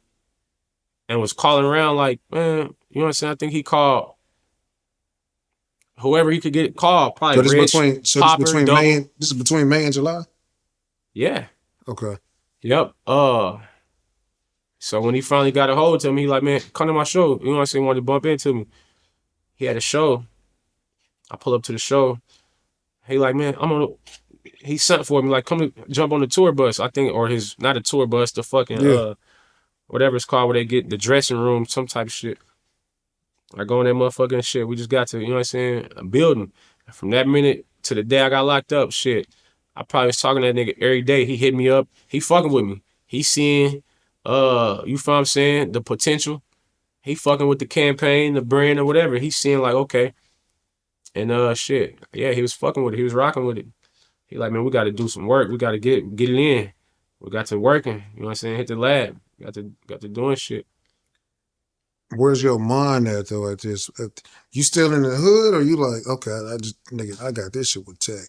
and was calling around like, man, you know what I'm saying? I think he called whoever he could get called, probably So this Rich, is between Double. This is between May and July? Yeah. Okay. Yep. So when he finally got a hold of me, he like, man, come to my show. You know what I'm saying? Wanted to bump into me. He had a show. I pull up to the show. He like, man, he sent for me, like, come to jump on the tour bus, I think, or not a tour bus, the fucking, Yeah. whatever it's called, where they get the dressing room, some type of shit. I go in that motherfucking shit. We just got to, you know what I'm saying, a building. From that minute to the day I got locked up, shit, I probably was talking to that nigga every day. He hit me up. He fucking with me. He seeing, you feel what I'm saying, the potential. He fucking with the campaign, the brand, or whatever. He seeing like, okay. And shit, yeah, he was fucking with it. He was rocking with it. He like, man, we got to do some work. We got to get it in. We got to working. You know what I'm saying? Hit the lab. Got to doing shit. Where's your mind at though? At this, you still in the hood, or you like, okay, I got this shit with tech.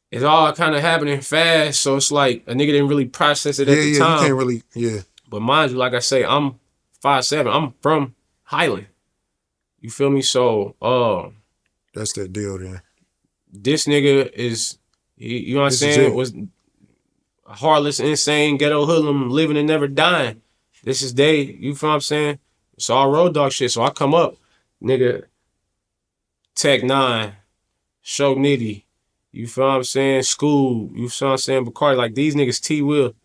It's all kind of happening fast, so it's like a nigga didn't really process it at the Yeah, time. you can't really, yeah. But mind you, like I say, I'm 5'7". I'm from Highland. You feel me? So, That's that deal then. this nigga is, you know what I'm This is saying, it. was a heartless, insane, ghetto hoodlum, living and never dying. This is they, you feel what I'm saying? It's all road dog shit. So I come up, nigga, Tech 9, Show Nitty, you feel what I'm saying? School, you feel what I'm saying? Bacardi, like these niggas T-Will.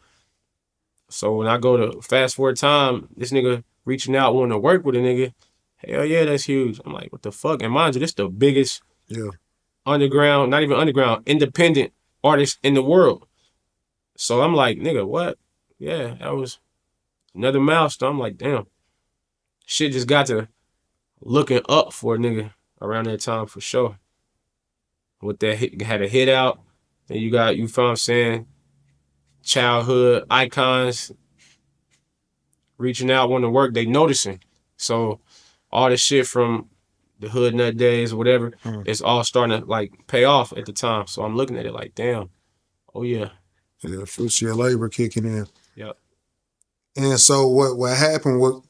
So when I go to fast forward time, this nigga reaching out, wanting to work with a nigga, hell yeah, that's huge. I'm like, what the fuck? And mind you, this the biggest underground, not even underground, independent artist in the world. So I'm like, nigga, what? Yeah, that was another milestone. I'm like, damn. Shit just got to looking up for a nigga around that time for sure. With that hit, had a hit out. Then you got, you feel what I'm saying, childhood icons reaching out, wanting to work, they noticing. So all this shit from the hood nut days or whatever, it's all starting to like pay off at the time. So I'm looking at it like, damn, oh yeah. Yeah, fruits of your labor kicking in. Yep. And so what happened,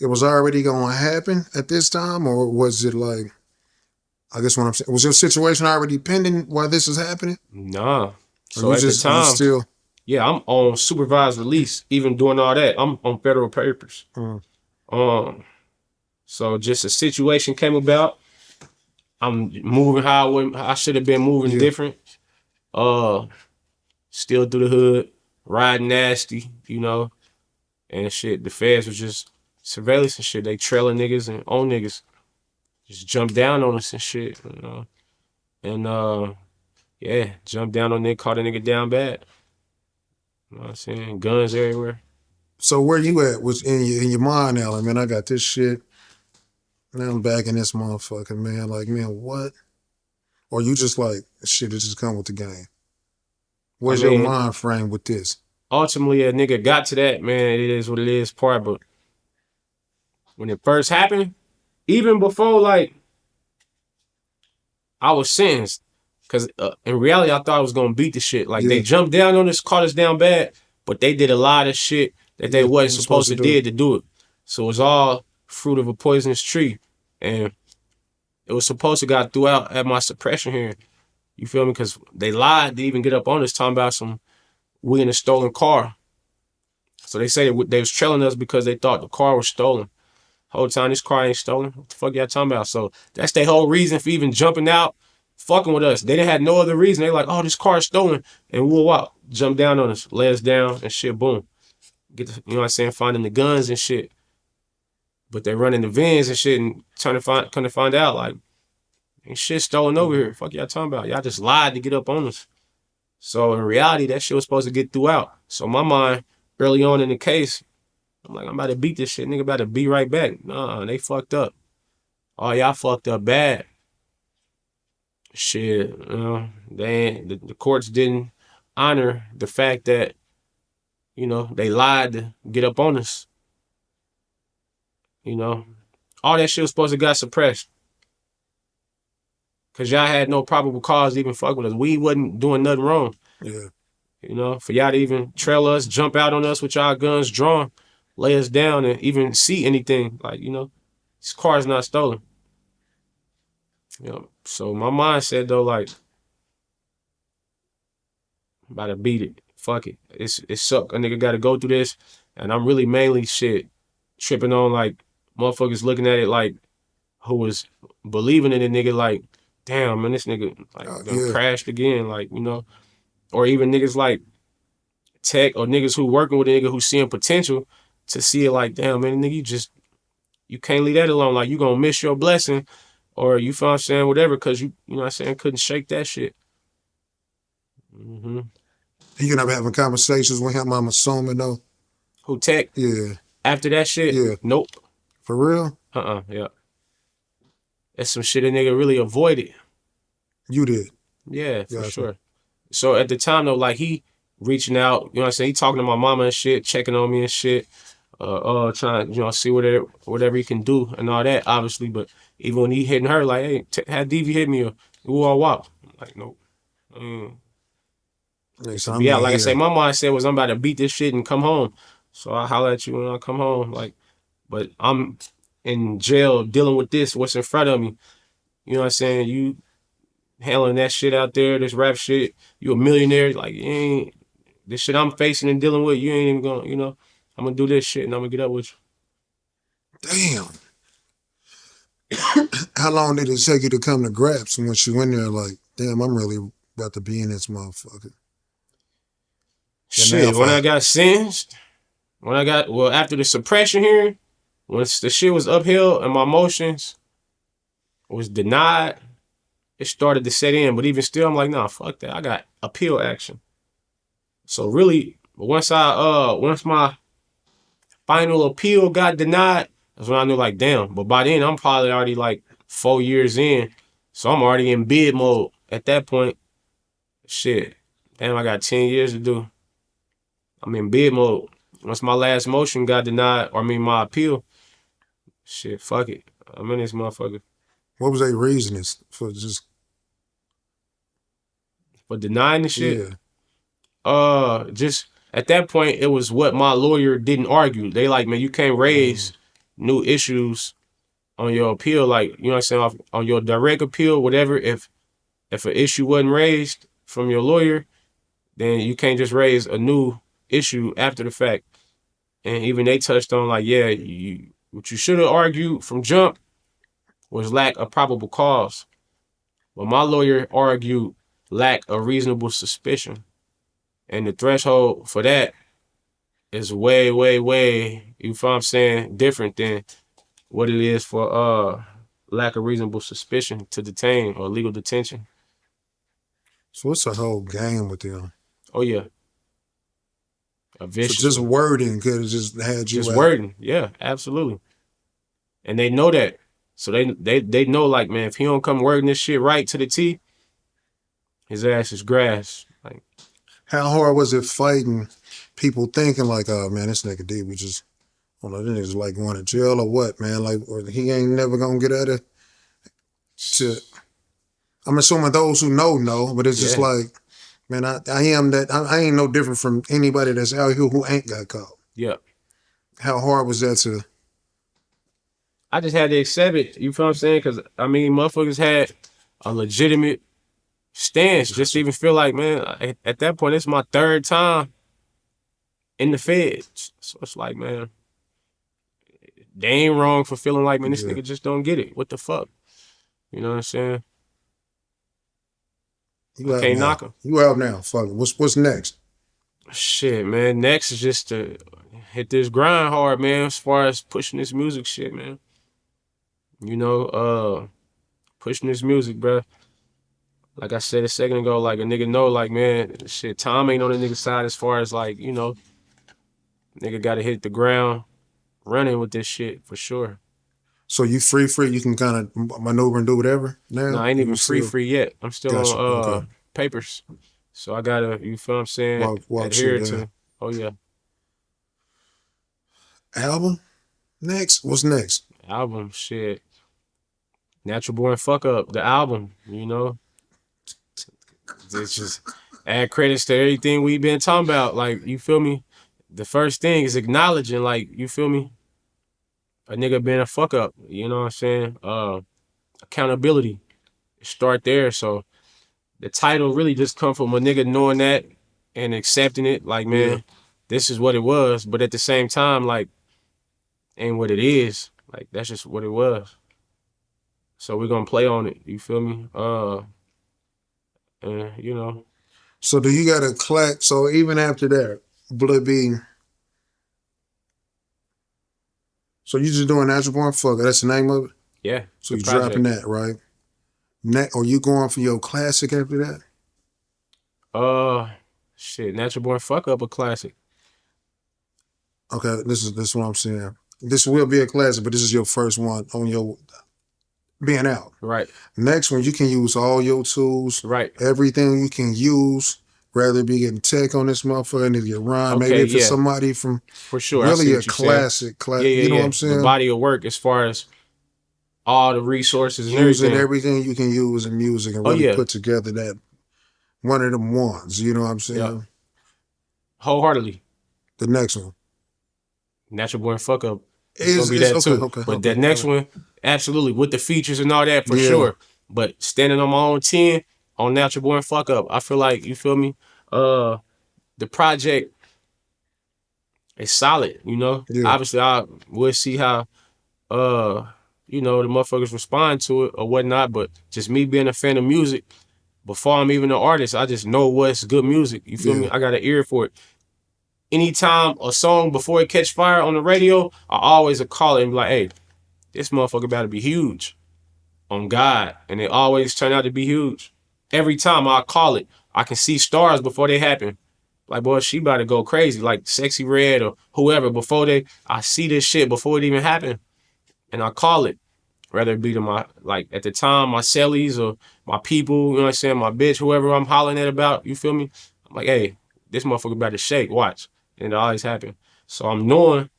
it was already going to happen at this time, or was it like, I guess what I'm saying, was your situation already pending while this is happening? Nah. So you at just, the time, still, yeah, I'm on supervised release, even doing all that. I'm on federal papers. So just a situation came about. I'm moving how I should have been moving different. Still through the hood, riding nasty, you know, and shit. The feds was just surveillance and shit. They trailing niggas and own niggas. Just jump down on us and shit, you know. And yeah, jump down on nigga, caught a nigga down bad. You know what I'm saying? Guns everywhere. so where you at was in your mind, Alan, man, I got this shit. Now I'm back in this motherfucker, man. Like, man, what? Or you just like, shit, it just come with the game. Where's your mind frame with this? Ultimately, a nigga got to that, man. It is what it is, part. But when it first happened, even before, like, I was sentenced. Because in reality, I thought I was going to beat the shit. Like, they jumped down on us, caught us down bad, but they did a lot of shit that they wasn't supposed to do it. So it was all fruit of a poisonous tree. And it was supposed to got throughout at my suppression hearing. You feel me? Because they lied to even get up on us, talking about we in a stolen car. So they say they was trailing us because they thought the car was stolen. Whole time this car ain't stolen. What the fuck y'all talking about? So that's their whole reason for even jumping out, fucking with us. They didn't have no other reason. They like, oh, this car is stolen. And we'll walk, jump down on us, lay us down and shit, boom. You know what I'm saying? Finding the guns and shit. But they running the vans and shit and come to find out, like, ain't shit stolen over here. Fuck y'all talking about? Y'all just lied to get up on us. So in reality, that shit was supposed to get throughout. So my mind, early on in the case, I'm like, I'm about to beat this shit. Nigga about to be right back. Nah, they fucked up. Oh, y'all fucked up bad. Shit, you know, the courts didn't honor the fact that, you know, they lied to get up on us. You know, all that shit was supposed to got suppressed. Cause y'all had no probable cause to even fuck with us. We wasn't doing nothing wrong. Yeah. You know, for y'all to even trail us, jump out on us with y'all guns drawn, lay us down and even see anything. Like, you know, this car's not stolen. You know, so my mindset though, like, I'm about to beat it. Fuck it. It suck. A nigga gotta go through this. And I'm really mainly shit tripping on like motherfuckers looking at it like who was believing in a nigga like damn, man, this nigga like done Yeah. crashed again, like, you know. Or even niggas like tech or niggas who working with a nigga who seeing potential to see it like, damn, man, nigga, you can't leave that alone. Like, you gonna miss your blessing or you feel what I'm saying, whatever, because you know what I'm saying, couldn't shake that shit. Mm-hmm. You gonna be having conversations with him, I'm assuming, though? Who tech? Yeah. After that shit? Yeah. Nope. For real? Yeah. That's some shit a nigga really avoided. You did. Yeah, for Gotcha. sure. So at the time though, like he reaching out, you know what I'm saying? He talking to my mama and shit, checking on me and shit, trying, you know, see whatever he can do and all that, obviously. But even when he hitting her, like, hey, have Devi hit me or who all walk? Like, nope. Next To time be I'm out, like I here. say, my mindset was I'm about to beat this shit and come home. So I holler at you when I come home, like, but I'm in jail dealing with this, what's in front of me. You know what I'm saying? You handling that shit out there, this rap shit, you a millionaire, like you ain't this shit I'm facing and dealing with, you ain't even gonna, you know, I'm gonna do this shit and I'm gonna get up with you. Damn. How long did it take you to come to grips once you went there? Like, damn, I'm really about to be in this motherfucker. Shit, when I got sentenced, after the suppression hearing, once the shit was upheld and my motions was denied, it started to set in. But even still, I'm like, nah, fuck that. I got appeal action. So really, once my final appeal got denied, that's when I knew like, damn. But by then, I'm probably already like 4 years in. So I'm already in bid mode at that point. Shit. Damn, I got 10 years to do. I'm in bid mode. Once my last motion got denied, or I mean my appeal, shit, fuck it. I'm in this motherfucker. What was their reasons for just For denying the shit? Yeah. Just at that point, it was what my lawyer didn't argue. They like, man, you can't raise new issues on your appeal, like, you know what I'm saying, on your direct appeal, whatever. If an issue wasn't raised from your lawyer, then you can't just raise a new issue after the fact. And even they touched on like, yeah, what you should have argued from jump was lack of probable cause. But my lawyer argued lack of reasonable suspicion. And the threshold for that is way, way, way, you feel what I'm saying, different than what it is for lack of reasonable suspicion to detain or legal detention. So it's a whole game with them. Oh yeah. A vicious So just one. wording could have just had you Just out. wording. Yeah, absolutely. And they know that. So they know like, man, if he don't come wording this shit right to the T, his ass is grass. Like, How hard was it fighting people thinking like, oh man, this nigga D, we just, I don't know, this nigga's like going to jail or what, man? Like, or he ain't never gonna get out of it. I'm assuming those who know, but it's just Yeah. like, man, I am that. I ain't no different from anybody that's out here who ain't got caught. Yeah. How hard was that to? I just had to accept it. You feel what I'm saying? Because, I mean, motherfuckers had a legitimate stance. Just to even feel like, man, at that point, it's my third time in the feds. So it's like, man, they ain't wrong for feeling like, man, this Yeah. nigga just don't get it. What the fuck? You know what I'm saying? You out Can't now. knock him. You out now. Fuck it. What's next? Shit, man. Next is just to hit this grind hard, man, as far as pushing this music shit, man. You know, pushing this music, bruh. Like I said a second ago, like a nigga know, like, man, shit, Tom ain't on the nigga side as far as like, you know, nigga gotta hit the ground running with this shit for sure. So you free? You can kind of maneuver and do whatever now? No, I ain't Or even you still free yet. I'm still Gotcha. on Okay. papers. So I gotta, you feel what I'm saying, Walk adhere shit to. down. Oh yeah. Album? Next? What's next? Album, shit. Natural Born Fuck Up, the album, you know. It's just add credits to everything we've been talking about. Like, you feel me? The first thing is acknowledging, like, you feel me? A nigga being a fuck up, you know what I'm saying? Accountability. Start there. So the title really just come from a nigga knowing that and accepting it. Like, man, this is what it was. But at the same time, like, ain't what it is. Like, that's just what it was. So we're gonna play on it. You feel me? And you know, So do you got a class? So even after that, will it be? So you just doing Natural Born Fucker? That's the name of it. yeah. So the you project. dropping that, right? Or you going for your classic after that? Shit, Natural Born Fuck Up a classic. Okay, this is what I'm saying. This will be a classic, but this is your first one on your being out. Right. Next one, you can use all your tools, Right. everything you can use. Rather be getting tech on this motherfucker and get rhyme. Okay, Maybe if it's yeah. somebody from For sure. I see really a what you're saying. classic, you know what I'm saying? The body of work as far as all the resources and Using everything. everything you can use in music and Oh, really yeah. put together that one of them ones. You know what I'm saying? Yeah. Wholeheartedly. The next one. Natural Born Fuck Up. It's gonna be that okay, too. okay, but okay. that next one, absolutely, with the features and all that for Yeah. sure. But standing on my own 10 on Natural Born Fuck Up, I feel like, you feel me? The project is solid, you know? Yeah. Obviously, we'll see how you know, the motherfuckers respond to it or whatnot. But just me being a fan of music, before I'm even an artist, I just know what's good music. You feel Yeah. me? I got an ear for it. Anytime a song before it catch fire on the radio, I always call it and be like, hey, this motherfucker about to be huge on God. And it always turn out to be huge. Every time I call it, I can see stars before they happen. Like, boy, she about to go crazy. Like Sexy Red or whoever, I see this shit before it even happened. And I call it. Whether it be to my, like, at the time, my cellies or my people, you know what I'm saying, my bitch, whoever I'm hollering at about, you feel me? I'm like, hey, this motherfucker about to shake, watch. And it always happen. So I'm knowing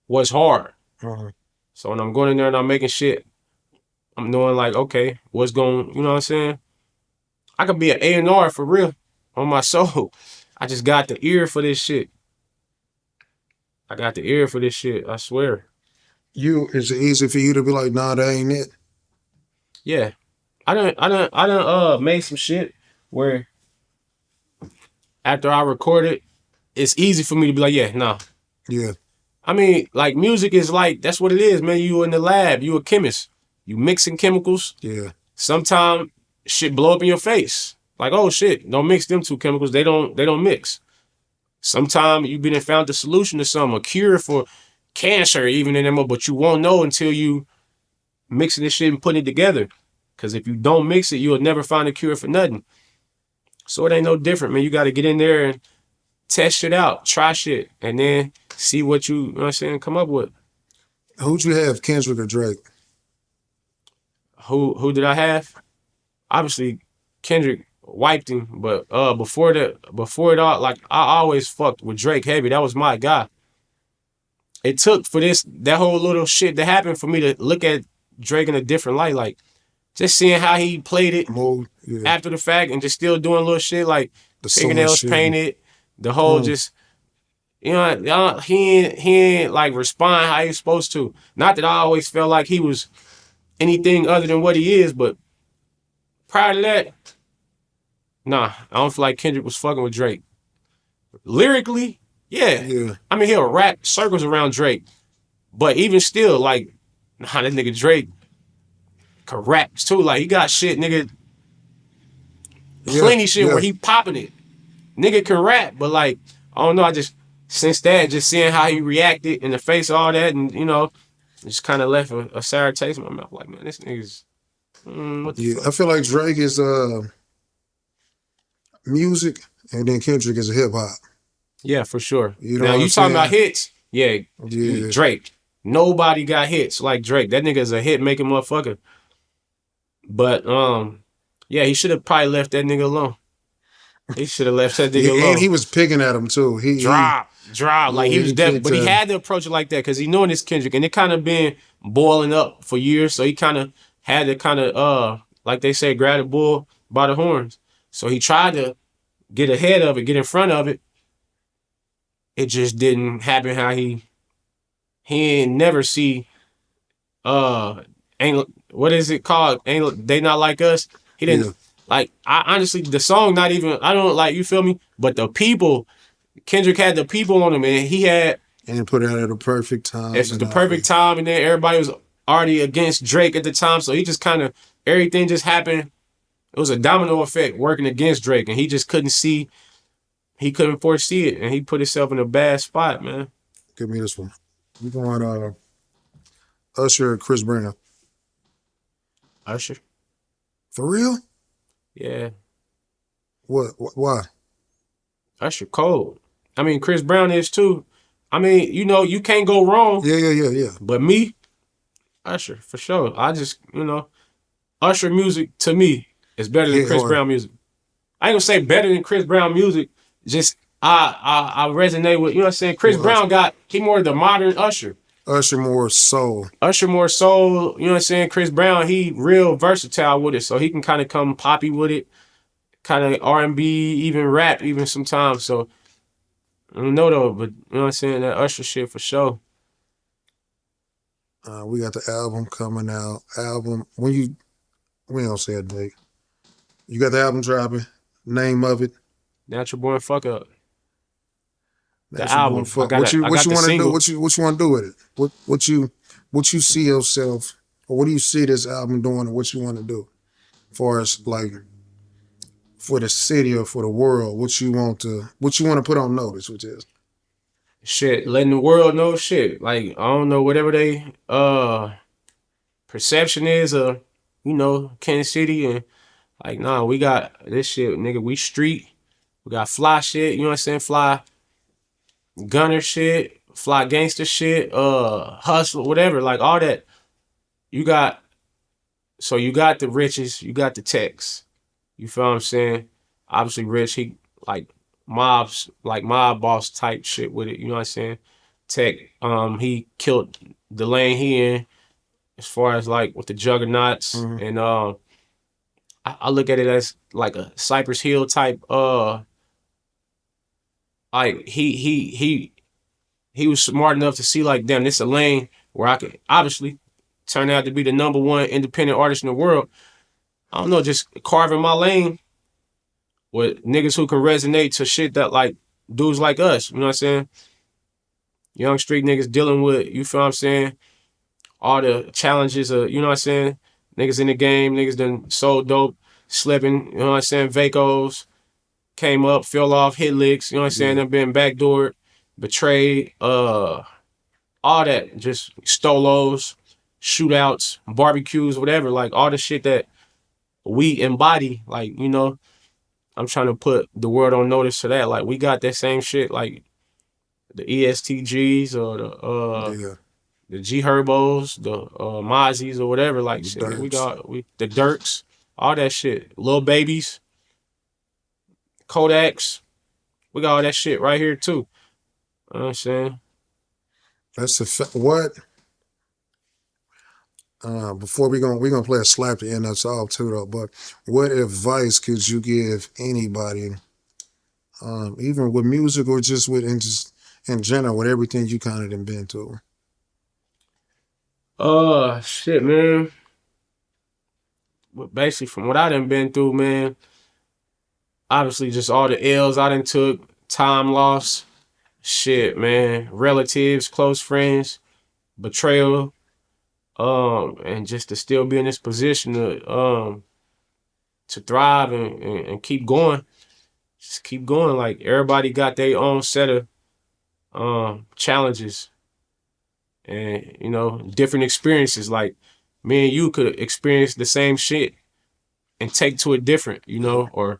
what's hard. Uh-huh. So when I'm going in there and I'm making shit, I'm knowing like, okay, what's going, you know what I'm saying? I could be an A&R for real on my soul. I just got the ear for this shit. I got the ear for this shit, I swear. Is it easy for you to be like, nah, that ain't it? Yeah. I done made some shit where after I record it, it's easy for me to be like, yeah, nah. Yeah. I mean, like, music is like, that's what it is, man. You in the lab, you a chemist. You mixing chemicals. Yeah. Sometimes shit blow up in your face. Like, oh shit, don't mix them two chemicals. They don't mix. Sometimes you been and found the solution to something, a cure for cancer, even in them, but you won't know until you mixing this shit and putting it together. Cause if you don't mix it, you'll never find a cure for nothing. So it ain't no different, man. You gotta get in there and test shit out, try shit, and then see what you know what I'm saying, come up with. Who'd you have, Kendrick or Drake? Who did I have? Obviously, Kendrick wiped him, but before it all, like, I always fucked with Drake heavy. That was my guy. It took for that whole little shit to happen for me to look at Drake in a different light. Like, just seeing how he played it after the fact and just still doing little shit like the fingernails painted, the whole just, you know, he ain't like respond how he's supposed to. Not that I always felt like he was anything other than what he is, but prior to that, nah, I don't feel like Kendrick was fucking with Drake. Lyrically, yeah. I mean, he'll rap circles around Drake, but even still, like, nah, that nigga Drake could rap too. Like, he got shit, nigga, plenty shit where he popping it. Nigga can rap, but like, I don't know, I just, since that, just seeing how he reacted in the face of all that, and, you know, just kind of left a sour taste in my mouth. Like, man, this nigga's, what the fuck? I feel like Drake is music, and then Kendrick is hip hop. Yeah, for sure. You know now, what you I'm talking saying? about hits? Yeah, Drake. Nobody got hits like Drake. That nigga's a hit making motherfucker. But, yeah, he should have probably left that nigga alone. He should have left that nigga alone. And he was picking at him too. Drop. Like, he was dead, but he had to approach it like that because he knowing it's Kendrick, and it kind of been boiling up for years. So he kind of had to like they say, grab the bull by the horns. So he tried to get ahead of it, get in front of it. It just didn't happen how he ain't never see ain't what is it called? Ain't they not like us? He didn't like, I honestly, the song not even, I don't like, you feel me? But the people, Kendrick had the people on him, and he had and put it out at the perfect time. it's the perfect time, and then everybody was already against Drake at the time, so he just kind of everything just happened. It was a domino effect working against Drake, and he just couldn't see. He couldn't foresee it, and he put himself in a bad spot, man. Give me this one. We going Usher or Chris Brown? Usher, For real? yeah, What? Why? Usher cold. I mean, Chris Brown is too. I mean, you know, you can't go wrong. Yeah. But me, Usher for sure. I just, you know, Usher music to me is better than Hit Chris hard. Brown music. I ain't gonna say better than Chris Brown music. Just I resonate with, you know what I'm saying. Chris Well, Brown he more the modern Usher. Usher more soul. Usher more soul, you know what I'm saying? Chris Brown, he real versatile with it, so he can kind of come poppy with it, kind of R&B, even rap, even sometimes. So I don't know though, but you know what I'm saying? That Usher shit for sure. We got the album coming out. We don't say a date. You got the album dropping. Name of it. Natural Born Fuck Up. The Natural Born album. Fuck. I got What you the want to do? single. What you want to do with it? What you see yourself, or what do you see this album doing, or what you want to do, as far as like for the city or for the world? What you want to put on notice, which is Shit, letting the world know shit. Like, I don't know, whatever they perception is of, you know, Kansas City, and like, nah, we got this shit, nigga. We street. We got fly shit, you know what I'm saying? Fly gunner shit, fly gangster shit, hustle, whatever, like all that. You got you got the riches, you got the techs. You feel what I'm saying? Obviously Rich, he like mob boss type shit with it, you know what I'm saying? Tech, he killed the lane he in as far as like with the juggernauts. And I look at it as like a Cypress Hill type, like he was smart enough to see like, damn, this a lane where I could obviously turn out to be the #1 independent artist in the world. I don't know, just carving my lane with niggas who can resonate to shit that like dudes like us, you know what I'm saying? Young street niggas dealing with, you feel what I'm saying? All the challenges of, you know what I'm saying? Niggas in the game, niggas done sold dope, slipping, you know what I'm saying? Vacos, came up, fell off, hit licks, you know what I'm saying? Them been backdoored, betrayed, all that, just stolos, shootouts, barbecues, whatever, like all the shit that we embody, like, you know, I'm trying to put the world on notice to that. Like, we got that same shit, like the ESTGs or the G Herbos, the Mozzis or whatever. Like, shit, we got the Dirks, all that shit. Lil Babies, Kodaks, we got all that shit right here too. You know what I'm saying? that's what. Before we gonna play a slap to end us off too though. But what advice could you give anybody, even with music or just in general, with everything you kind of done been through? Shit, man. But basically, from what I done been through, man, obviously just all the L's I done took, time lost, shit, man, relatives, close friends, betrayal, and just to still be in this position to thrive and keep going. Just keep going. Like, everybody got their own set of challenges and, you know, different experiences. Like, me and you could experience the same shit and take to it different, you know, or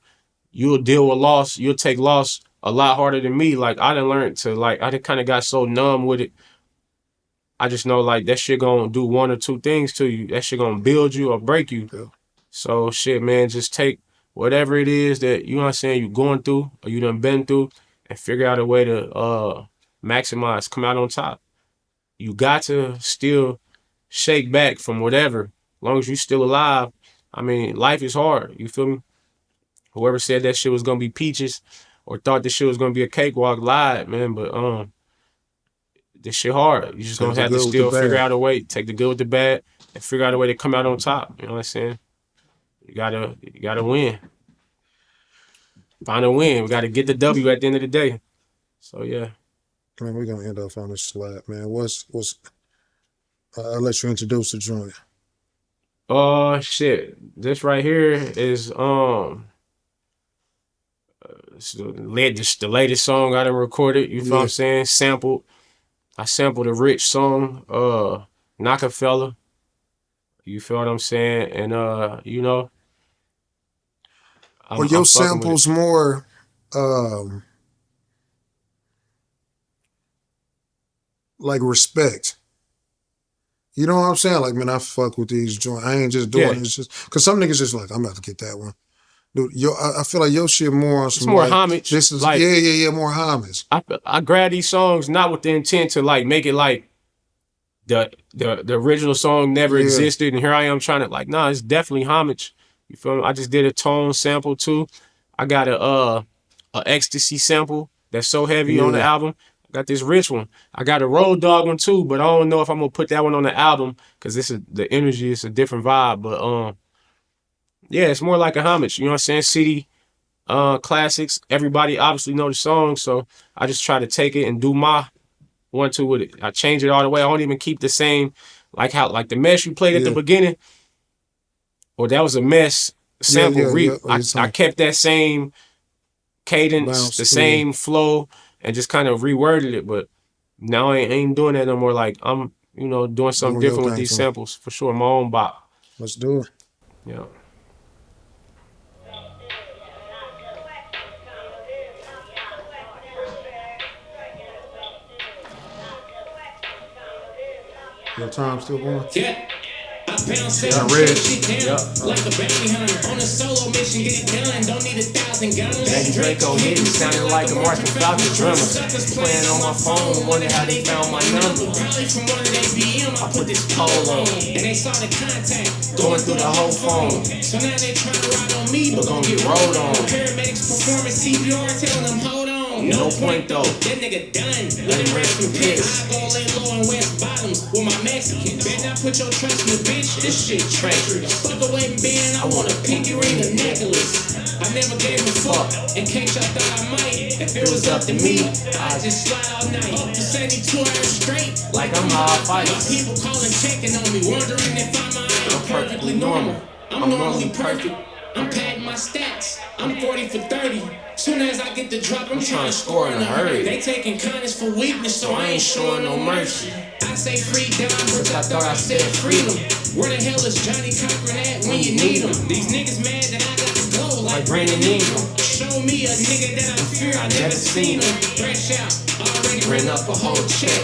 you'll deal with loss, you'll take loss a lot harder than me. Like, I done learned to, like, I done kind of got so numb with it. I just know, like, that shit gonna do one or two things to you. That shit gonna build you or break you. Yeah. So, shit, man, just take whatever it is that, you know what I'm saying, you going through or you done been through and figure out a way to maximize, come out on top. You got to still shake back from whatever, as long as you still alive. I mean, life is hard, you feel me? Whoever said that shit was gonna be peaches or thought this shit was gonna be a cakewalk lied, man. But this shit hard. You just Take gonna the have to good with the still figure bad. out a way, take the good with the bad, and figure out a way to come out on top. You know what I'm saying? You gotta win. Find a win. We gotta get the W at the end of the day. So yeah. Man, we're gonna end off on this slap, man. What's I'll let you introduce the joint. Shit. This right here is it's the latest song I done recorded. You feel what I'm saying? I sampled a Rich song, Knockafella. You feel what I'm saying? And you know, Well, your samples more like respect. You know what I'm saying? Like, man, I fuck with these joints. I ain't just doing it. It's just because some niggas just like, I'm about to get that one. Dude, I feel like your shit more on some it's more like, homage. This is like, more homage. I grab these songs not with the intent to like make it like the original song never existed, and here I am trying to like, nah, it's definitely homage. You feel me? I just did a tone sample too. I got a ecstasy sample that's so heavy on the album. I got this Rich one. I got a Road Dog one too, but I don't know if I'm gonna put that one on the album because the energy is a different vibe. But yeah, it's more like a homage. You know what I'm saying? City classics. Everybody obviously know the song, so I just try to take it and do my 1-2 with it. I change it all the way. I don't even keep the same, like the mesh you played at the beginning. Or that was a mess sample. I kept that same cadence, the same flow, and just kind of reworded it. But now I ain't doing that no more. Like I'm, you know, doing something different with these samples for sure. My own bop. Let's do it. Yeah. Your time still going? Yeah. I bounce that shit down like a bounty hunter on a solo mission. Get it done. Don't need 1,000 guns. Baby Draco hit me, sounded like a Martin Falcon drummer. Playing on my phone, wonder how they found my number. Probably from one of their BM, I put this pole on, and they saw the contact going through the whole phone. So now they trying to ride on me, but gonna get rolled on. Paramedics performing CPR, telling them hold on. No point though. That nigga done. Let him rest in peace. I go lay low in West Bottoms with my Mexican. Better not put your trust in the bitch. This shit treacherous. Fuck away and being, I want a pinky ring, a necklace. I never gave a fuck in case y'all thought I might. If it was up to me, I'd just slide all night. Up to 72 hours straight. Like I'm high fight. People calling, checking on me, wondering if I'm perfectly normal. I'm normally perfect. I'm padding my stats. I'm 40 for 30. Soon as I get the drop, I'm trying to score in a hurry. They taking kindness for weakness, so I ain't showing no mercy. I say free dimes, I thought I said freedom. Where the hell is Johnny Cochran at when you need him? These niggas mad that I got to go like Brandon Ingram. Show me a nigga that I fear, I never seen him. Fresh out, already ran up a whole check.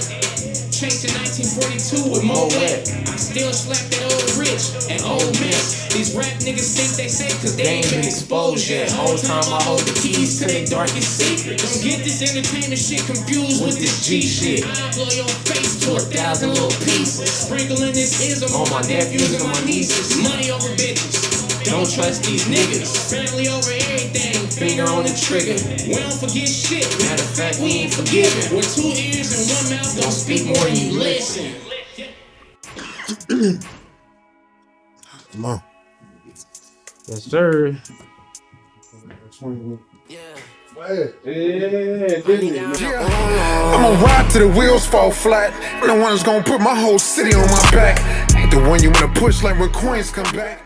Chasing 1942 with Mo Wet. I still slap that old Rich and old Miss. These rap niggas think they safe cause they ain't been exposed yet. Whole time I hold the keys to their darkest secrets. Don't get this entertainment shit confused with this G shit. I blow your face to 1,000 little pieces. Sprinkling this ism on my nephews and my nieces. Money over bitches. Don't trust these niggas. Family over everything. Finger on the trigger. We don't forget shit. Matter of fact, we ain't forgiving. With 2 ears and 1 mouth, don't speak more than you listen. Come on. Yes, sir. I'ma ride till the wheels fall flat. The one that's gonna put my whole city on my back. Ain't the one you wanna push like when coins come back.